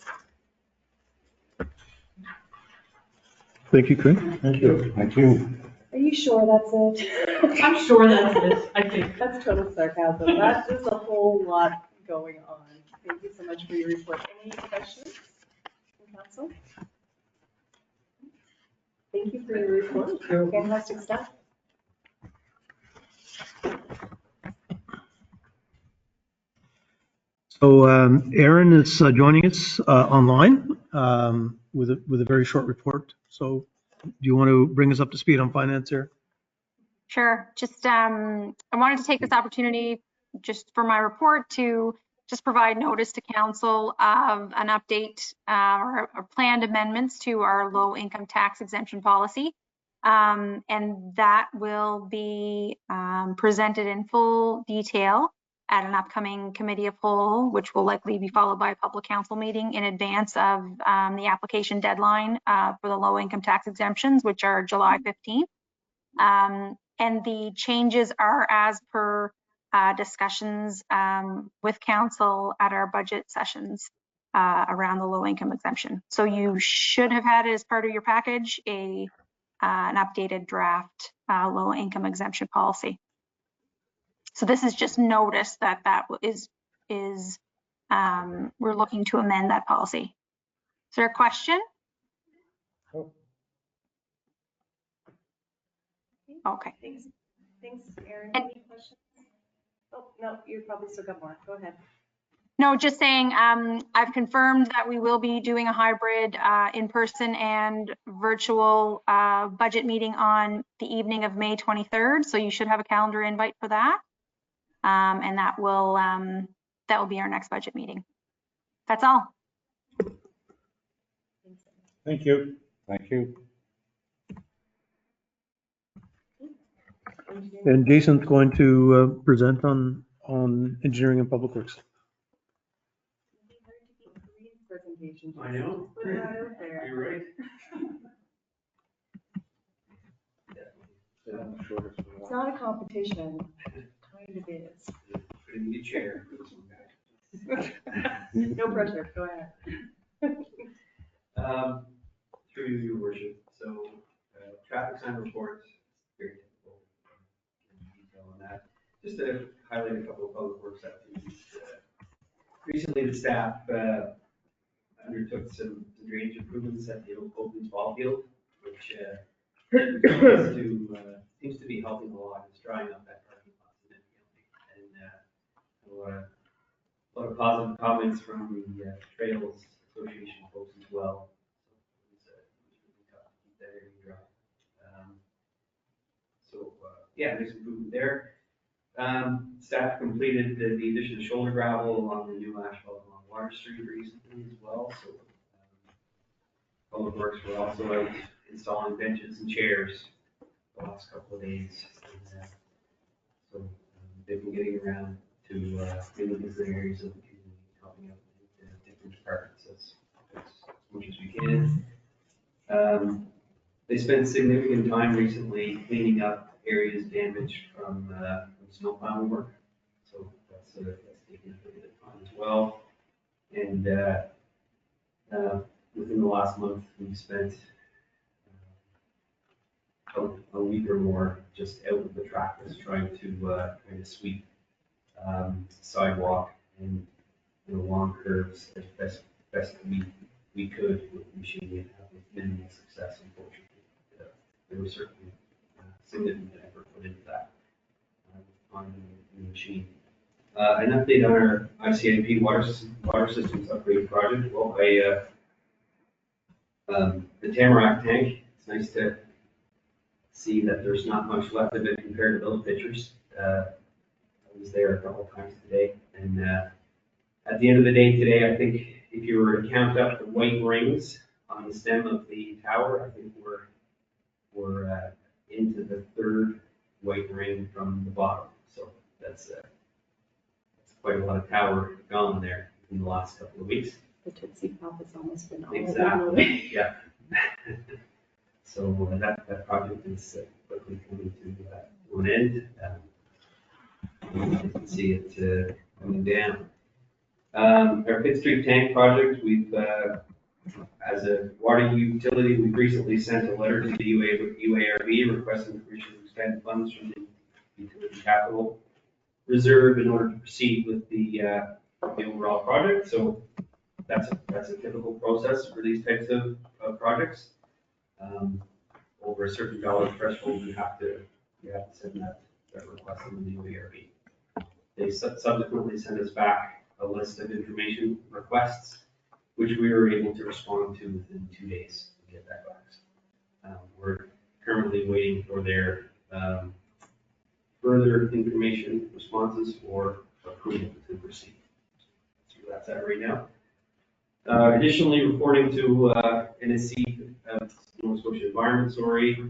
Thank you, Corinne. Thank you. Thank you. Are you sure that's it? I'm sure that's it, I think. That's total sarcasm. That's just a whole lot going on. Thank you so much for your report. Any questions from council? Thank you for your report. Fantastic stuff. So Aaron is joining us online with a very short report. So do you want to bring us up to speed on finance here? Sure. Just I wanted to take this opportunity just for my report to just provide notice to council of an update or planned amendments to our low income tax exemption policy. And that will be presented in full detail at an upcoming committee of whole, which will likely be followed by a public council meeting in advance of the application deadline for the low income tax exemptions, which are July 15th. And the changes are as per discussions with council at our budget sessions around the low income exemption. So you should have had it as part of your package, an updated draft low income exemption policy. So this is just notice that we're looking to amend that policy. Is there a question? Okay. Thanks, Erin. Any questions? Oh, no, you probably still got more. Go ahead. No, just saying, I've confirmed that we will be doing a hybrid in-person and virtual budget meeting on the evening of May 23rd. So you should have a calendar invite for that. And that will be our next budget meeting. That's all. Thank you. Thank you. And Jason's going to present on engineering and public works. I know. You're right. It's not a competition. Kind of is. Couldn't be chair. No pressure. Go ahead. Through your worship, so traffic sign report, very typical detail on that. Just to highlight a couple of public works activities. Recently, the staff undertook some drainage improvements at the Oaklands ball field, which seems to be helping a lot. It's drying up that parking lot significantly, and a lot of positive comments from the Trails Association folks as well. It was really tough to keep that area dry. Yeah, there's improvement there. Staff completed the addition of shoulder gravel along the new asphalt along Water Street recently as well. So Public Works were also out installing benches and chairs the last couple of days. And, they've been getting around to many different areas of the community, helping out with different departments as much as we can. They spent significant time recently cleaning up areas damaged from snow plowing work. So that's taking a bit of time as well. And within the last month, we've spent a week or more just out with the tractors trying to kind of sweep sidewalk and long curves as best we could with the machine and have with minimal success, unfortunately. There was certainly significant effort put into that on the machine. An update on our ICIP water systems upgrade project. Well, the Tamarack tank, it's nice to see that there's not much left of it compared to those pictures. I was there a couple times today, and at the end of the day today, I think if you were to count up the white rings on the stem of the tower, I think we're into the third white ring from the bottom. So that's quite a lot of tower gone there in the last couple of weeks. The Tootsie Pop is almost been all Exactly. Yeah. So that project is quickly coming to an end. You can see it coming down. Our Fifth Street tank project, we've as a water utility, we've recently sent a letter to the UARB requesting permission to expend funds from the utility capital reserve in order to proceed with the overall project. So that's a typical process for these types of projects. Over a certain dollar threshold, you have to send that request to the UARB. They subsequently sent us back a list of information requests, which we were able to respond to within 2 days to get that back. We're currently waiting for their further information responses or approval to proceed. So that's that right now. Additionally, reporting to NSC, Nova Scotia Environment,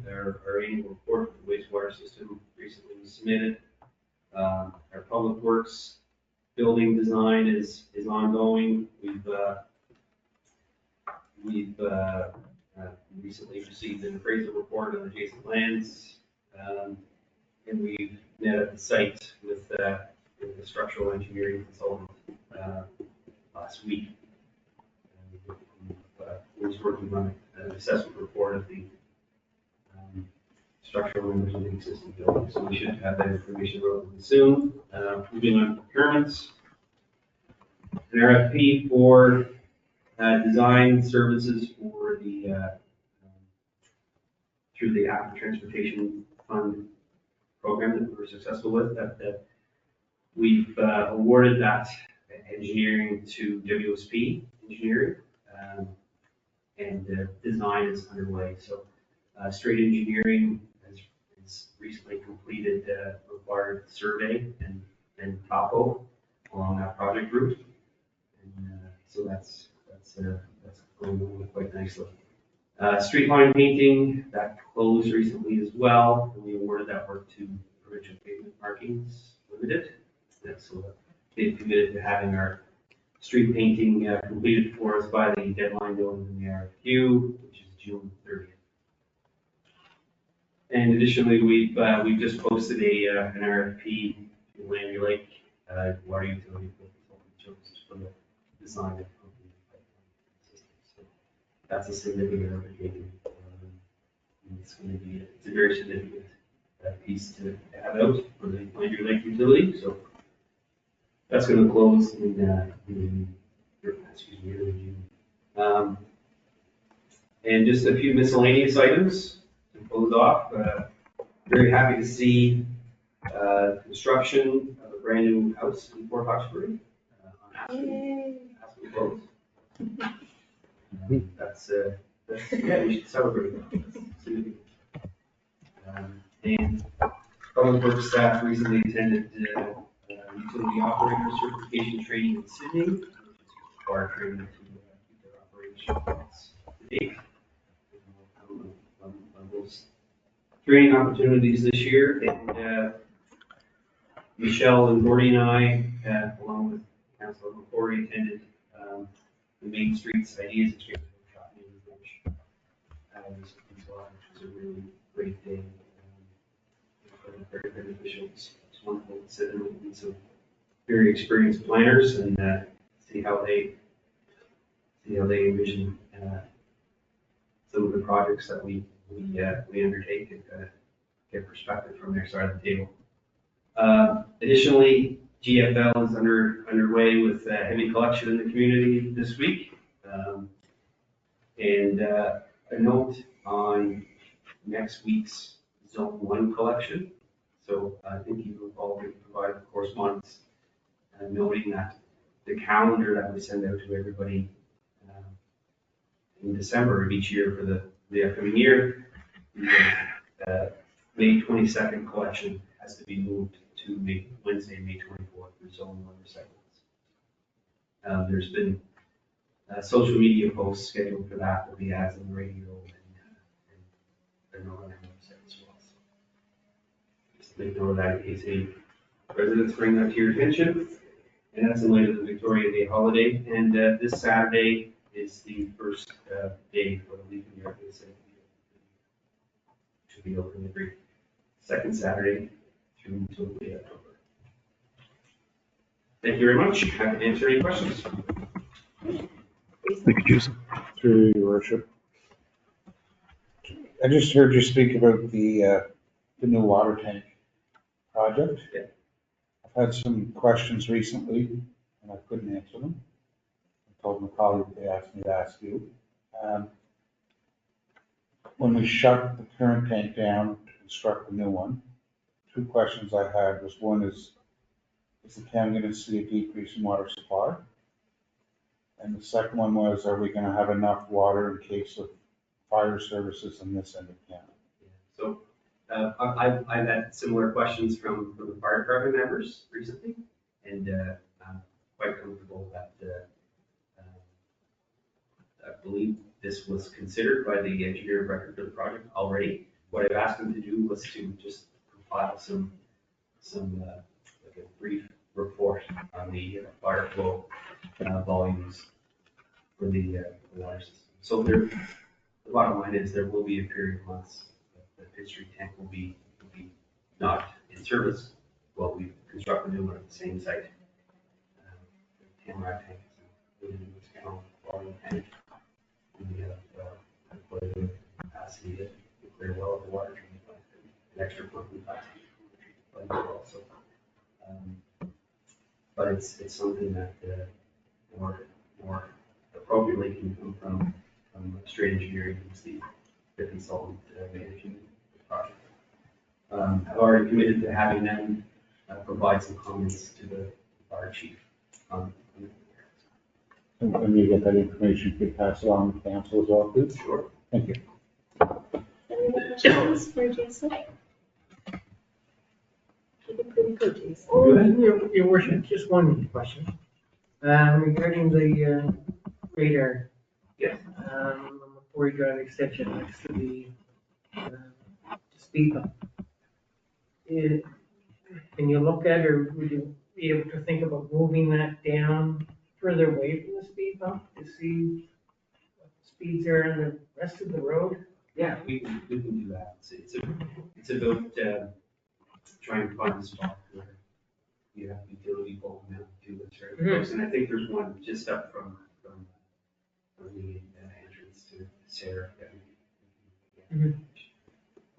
our annual report for the wastewater system recently was submitted. Our Public Works building design is ongoing. We've recently received an appraisal report on adjacent lands, and we've met at the site with the structural engineering consultant last week. Was working on an assessment report of the structural members of the existing building, so we should have that information relatively soon. Moving on to procurements, an RFP for design services for the through the Active Transportation Fund program that we were successful with. That we've awarded that engineering to WSP Engineering. And design is underway. So Straight Engineering has recently completed required survey and topo along that project route. And so that's going on quite nicely. Street line painting, that closed recently as well. And we awarded that work to Provincial Pavement Markings Limited. And so they've committed to having our street painting completed for us by the deadline going in the RFQ, which is June 30th. And additionally, we've just posted an RFP to Landry Lake water utility for the design of the pipeline system. So that's a significant undertaking. It's going to be, it's a very significant piece to have out for the Landry Lake utility, so that's going to close in early June. And just a few miscellaneous items to close off. Very happy to see construction of a brand new house in Port Hawkesbury on Aspen Close. That's, yeah, we should celebrate that. And Public Works staff recently attended utility operator certification training in Sydney, which is required training to keep their operations to date. On those training opportunities this year, and Michelle and Gordy and I, along with Councilor McCory, attended the Main Streets Ideas Exchange Workshop in English, which was a really great day. Very beneficial. It's wonderful to sit and meet some very experienced planners and see how they envision some of the projects that we undertake and get perspective from their side of the table. Additionally, GFL is underway with heavy collection in the community this week. And a note on next week's Zone 1 collection. So I think you have all been provided correspondence noting that the calendar that we send out to everybody in December of each year for the upcoming year, the May 22nd collection has to be moved to Wednesday, May 24th for Zone 1 recyclables. There's been social media posts scheduled for that. There'll be ads on the radio and on our website as well. So just make note of that in case any residents bring that to your attention. And that's in light of the Victoria Day holiday. And this Saturday is the first day for the Leaf and Yard to be open every second Saturday through until late October. Thank you very much. Happy to answer any questions. Thank you, Jason. Through your worship. I just heard you speak about the new water tank project. Yeah. I've had some questions recently and I couldn't answer them. I told my colleague they asked me to ask you. When we shut the current tank down to construct the new one, two questions I had was, one is the town going to see a decrease in water supply? And the second one was, are we going to have enough water in case of fire services in this end of town? So I've had similar questions from the fire department members recently, and I'm quite comfortable that I believe this was considered by the engineer of record for the project already. What I've asked them to do was to just compile some like a brief report on the fire flow volumes for the water system. So the bottom line is there will be a period of months that the Pitt Street tank will be not in service while we construct a new one at the same site. Tamarack tank is a discount volume tank. We have quite a bit of capacity to clear well of the water treatment plant, an extra pumping capacity as well. So, but it's something that more appropriately can come from Straight Engineering, who's the consultant managing the project. I've already committed to having them provide some comments to the fire chief on the And when you get that information, you could pass it on to council as well, please? Sure. Thank you. Any questions for Jason? Looking pretty good, Jason. Your worship, just one question. Regarding the radar. Yes. Before you drive extension next to the speed bump. Can you look at, or would you be able to think about moving that down further away from the speed bump to see what speeds are on the rest of the road? Yeah, we can do that. It's about trying to find a spot where you have utility pole now to that's very close. And I think there's one just up from the entrance to Sarah.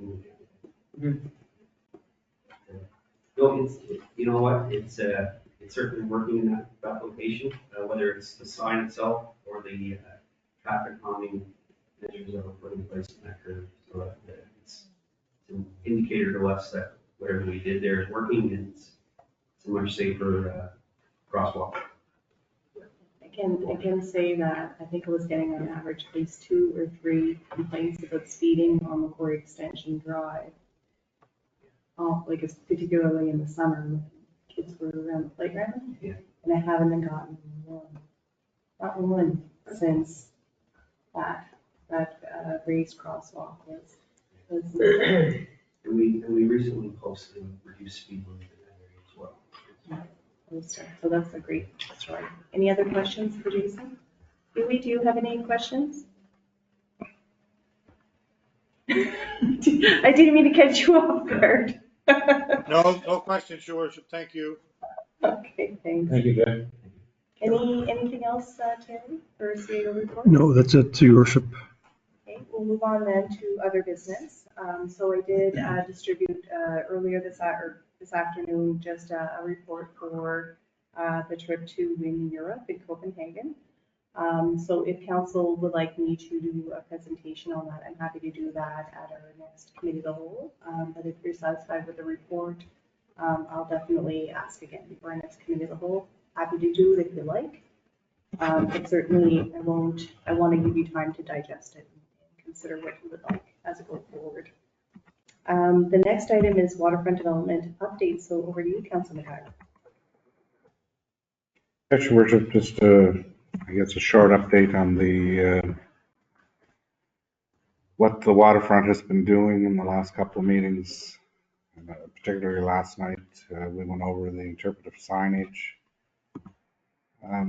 No, it's, you know what, it's certainly working in that location, whether it's the sign itself or the traffic calming measures that were put in place in that curve. So it's an indicator to us that whatever we did there is working and it's a much safer crosswalk. I can say that I think I was getting on average at least 2 or 3 complaints about speeding on Macquarie Extension Drive. Like it's particularly in the summer, when kids were around the playground. Yeah. And I haven't gotten not one since that raised crosswalk was. And we recently posted a reduced speed limit in that area as well. So that's a great story. Any other questions for Jason? Do you have any questions? I didn't mean to catch you off guard. No questions, Your Worship. Thank you. Okay, thanks. Thank you, Jay. Anything else, Terry, for CAO report? No, that's it, Your Worship. Okay, we'll move on then to other business. So I did distribute earlier this afternoon just a report for the trip to Win Europe in Copenhagen. So if council would like me to do a presentation on that, I'm happy to do that at our next committee of the whole. But if you're satisfied with the report, I'll definitely ask again before our next committee of the whole. Happy to do it if you like. But certainly I want to give you time to digest it and consider what you would like as it goes forward. The next item is waterfront development update. So over to you, Councilor McIver. Yes, Your Worship, just I guess a short update on the what the waterfront has been doing in the last couple of meetings, particularly last night. We went over the interpretive signage. I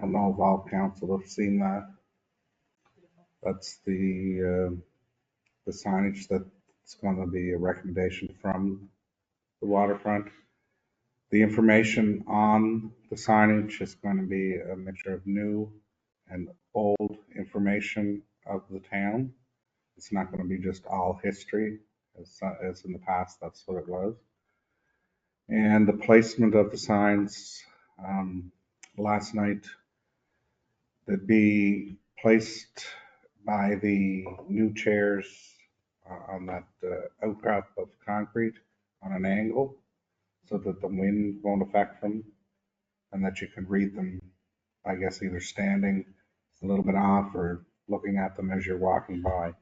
don't know if all council have seen that. That's the signage that's going to be a recommendation from the waterfront. The information on the signage is going to be a mixture of new and old information of the town. It's not going to be just all history as in the past. That's what it was. And the placement of the signs last night, they'd be placed by the new chairs on that outcrop of concrete on an angle, so that the wind won't affect them and that you can read them, I guess, either standing a little bit off or looking at them as you're walking by.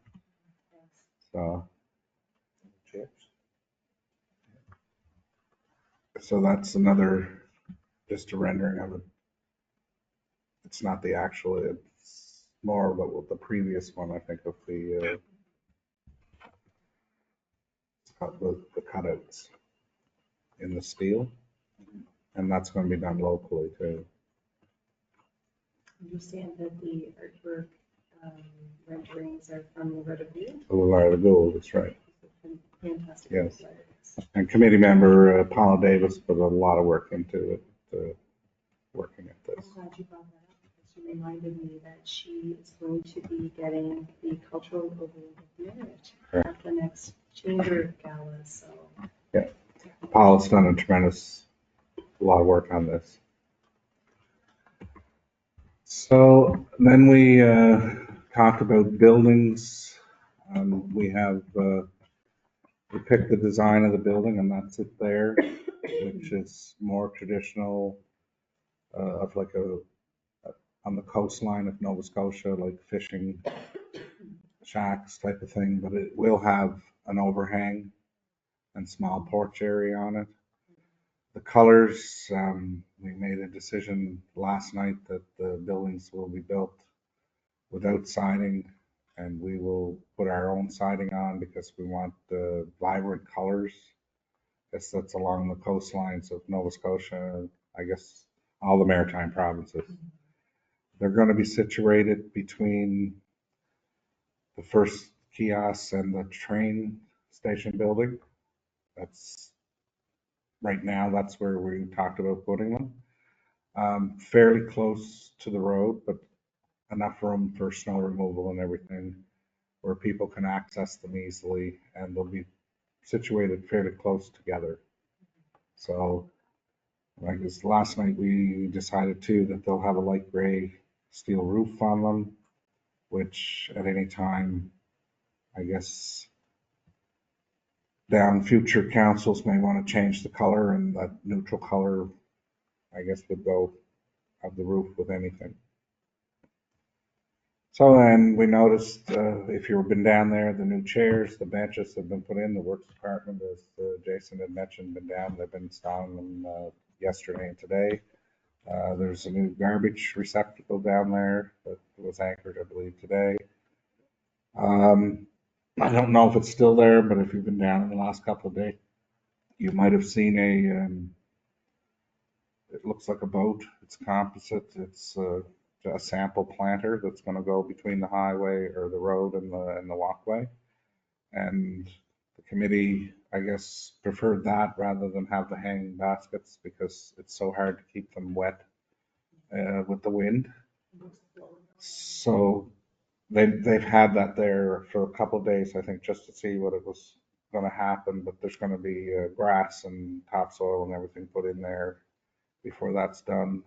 So that's another, just a rendering of it. It's not the actual, it's more about the previous one, I think, of the cutouts in the steel, and that's going to be done locally too. I understand that the artwork renderings are from Loretta Blue. Loretta Gold, that's right. Fantastic. Yes. And committee member Paula Davis put a lot of work into it, working at this. I'm glad you brought that up because you reminded me that she is going to be getting the Cultural Award of Merit at the next Chamber Gala. So yeah, Paula's done a lot of work on this. So then we talked about buildings. We picked the design of the building, and that's it there, which is more traditional of like on the coastline of Nova Scotia, like fishing shacks type of thing, but it will have an overhang and small porch area on it. The colors, we made a decision last night that the buildings will be built without siding, and we will put our own siding on because we want the vibrant colors. I guess that's along the coastlines of Nova Scotia, I guess all the maritime provinces. They're going to be situated between the first kiosk and the train station building. Right now, that's where we talked about putting them. Fairly close to the road, but enough room for snow removal and everything. where people can access them easily, and they'll be situated fairly close together. So, like this last night, we decided too that they'll have a light gray steel roof on them, which at any time, I guess, down future councils may want to change the color, and that neutral color, I guess, would go of the roof with anything. So, and we noticed, if you've been down there, the new chairs, the benches have been put in, the works department, as Jason had mentioned, been down, they've been installing them yesterday and today. There's a new garbage receptacle down there that was anchored, I believe, today. I don't know if it's still there, but if you've been down in the last couple of days, you might have seen it looks like a boat. It's composite. It's a sample planter that's going to go between the highway or the road and the walkway. And the committee, I guess, preferred that rather than have the hanging baskets because it's so hard to keep them wet with the wind. So they've had that there for a couple of days, I think, just to see what it was going to happen. But there's going to be grass and topsoil and everything put in there before that's done.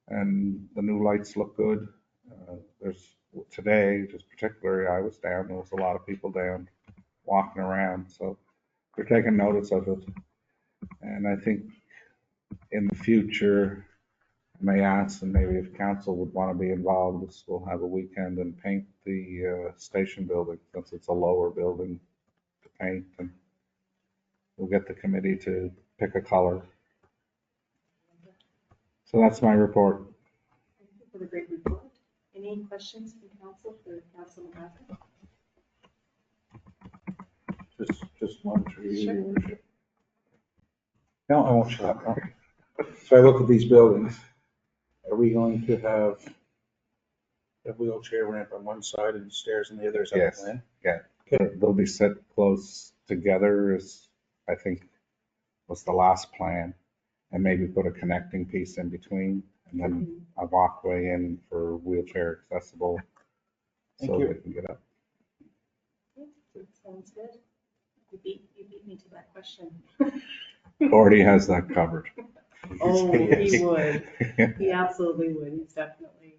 And the new lights look good. There's today, just particularly, I was down. There was a lot of people down walking around, so they're taking notice of it. And I think in the future, I may ask, and maybe if council would want to be involved, we'll have a weekend and paint the station building, since it's a lower building to paint, and we'll get the committee to pick a color. So that's my report. Thank you for the great report. Any questions from council for Councilor McCarthy? Just one tree, Sure. Your Worship. No, I won't shut up. No. So I look at these buildings. Are we going to have a wheelchair ramp on one side and stairs on the other? Is that the Yes. plan? Yeah, they'll be set close together, as I think was the last plan, and maybe put a connecting piece in between, and then a walkway in for wheelchair accessible, Thank so you. they can get up. Sounds good. You beat me to that question. Already has that covered. Oh, Yes. he would. He absolutely would. He's definitely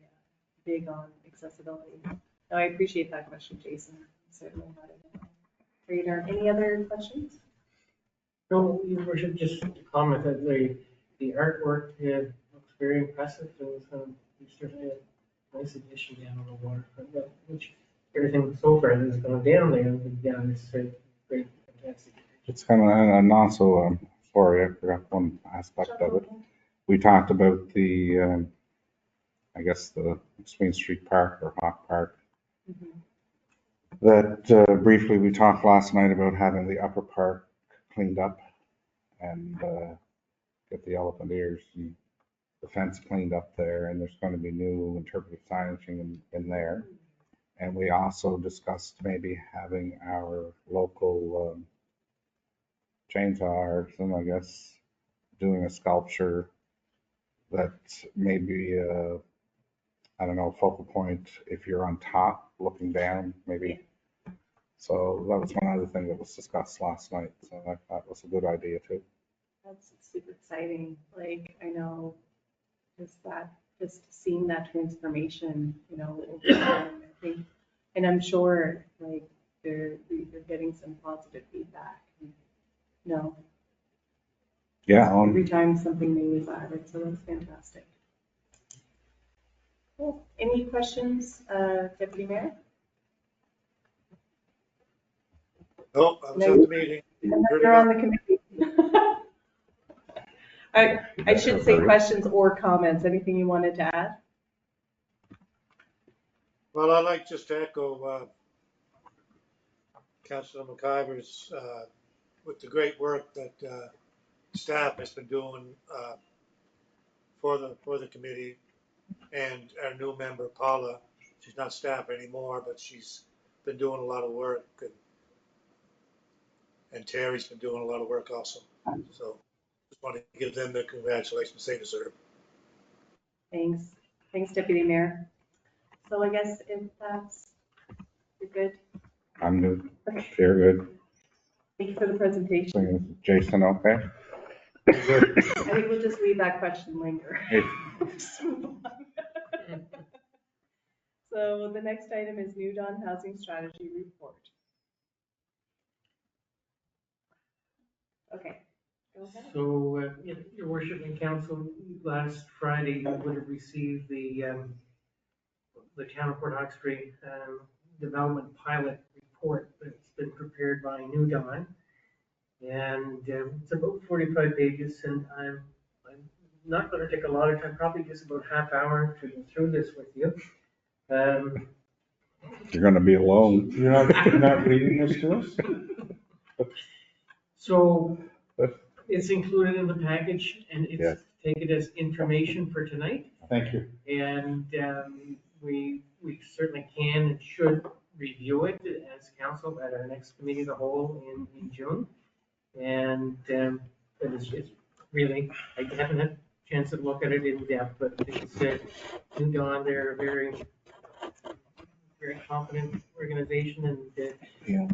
big on accessibility. No, I appreciate that question, Jason. Certainly not in the radar. Any other questions? No, Your Worship, just to comment that the artwork looks very impressive, and it's certainly a nice addition down on the waterfront, which everything so far that's gone down there, yeah, it's great, fantastic. It's kind of, and also, sorry, I forgot one aspect of it. We talked about the, I guess, the Sween Street Park or Hawk Park. That briefly, we talked last night about having the upper park cleaned up and get the elephant ears and the fence cleaned up there, and there's going to be new interpretive signage in there. And we also discussed maybe having our local chainsaw artisan, I guess, doing a sculpture that maybe, I don't know, focal point if you're on top looking down, maybe. So that was one other thing that was discussed last night. So that was a good idea too. That's super exciting. Like, I know just seeing that transformation, over time, I think, and I'm sure like you're getting some positive feedback. No, Yeah, every time something new is added, so that's fantastic. Cool. Any questions, Deputy Mayor? Oh, I was at the meeting. You're on the committee. I should say questions or comments. Anything you wanted to add? Well, I'd like just to echo Councilor McIver's with the great work that staff has been doing for the committee, and our new member Paula. She's not staff anymore, but she's been doing a lot of work, and Terry's been doing a lot of work also. So just want to give them the congratulations they deserve. Thanks, Deputy Mayor. So I guess if you're good, I'm good. Okay. You're good. Thank you for the presentation. So is Jason, okay? I think we'll just leave that question linger. Hey. Just move on. So the next item is New Dawn Housing Strategy Report. Okay, go ahead. So, Your Worship and Council, last Friday, you would have received the Town of Port Hawkesbury Development Pilot Report that's been prepared by New Dawn. And it's about 45 pages, and I'm not going to take a lot of time, probably just about half hour to go through this with you. You're gonna be alone. You're not reading this to us? So it's included in the package, and Yes. take it as information for tonight. Thank you. And we certainly can and should review it as council at our next committee of the whole in June. And but it's really, I haven't had a chance to look at it in depth, but it's New Dawn, they're a very competent organization and Yeah.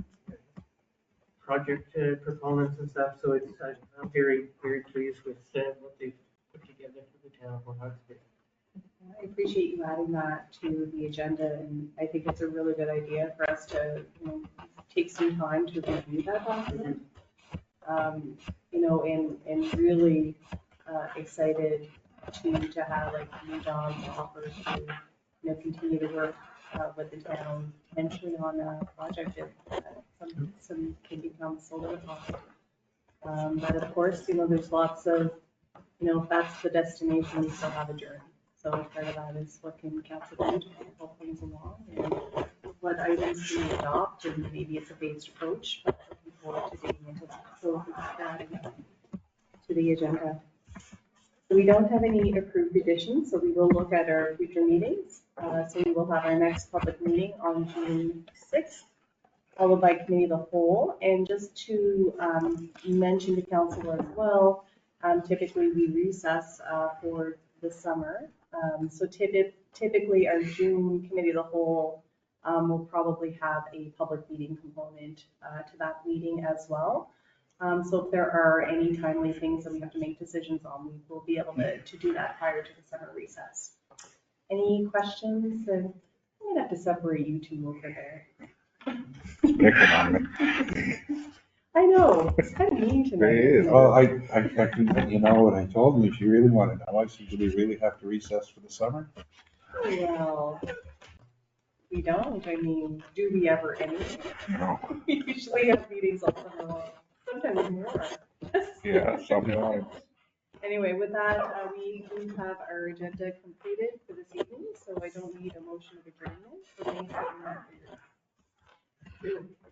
project proponents and stuff. So I'm very pleased with what they've put together for the town of Port Hawkesbury. I appreciate you adding that to the agenda, and I think it's a really good idea for us to, take some time to review that document. And really excited to have like New Dawn offer to, continue to work with the town, potentially on a project if some can become solidified. But of course, there's lots of, if that's the destination, we still have a journey. So part of that is what can council do to help things along, and what items can we adopt, and maybe it's a phased approach, but looking forward to digging into that. So adding that to the agenda. So we don't have any approved additions, so we will look at our future meetings. So we will have our next public meeting on June 6th, followed by committee of the whole. And just to mention to council as well, typically we recess for the summer. So typically our June committee of the whole will probably have a public meeting component to that meeting as well. So if there are any timely things that we have to make decisions on, we will be able to do that prior to the summer recess. Any questions? And I'm gonna have to separate you two over there. Picking on me. I know, it's kind of mean tonight. It is. isn't it? Well, I can, what I told him, if you really wanted, I said, do we really have to recess for the summer? Well, we don't. I mean, do we ever anyway? No. We usually have meetings all summer long, sometimes more. Yeah, sometimes. Anyway, with that, we do have our agenda completed for this evening, so I don't need a motion of adjournment. So thanks everyone for your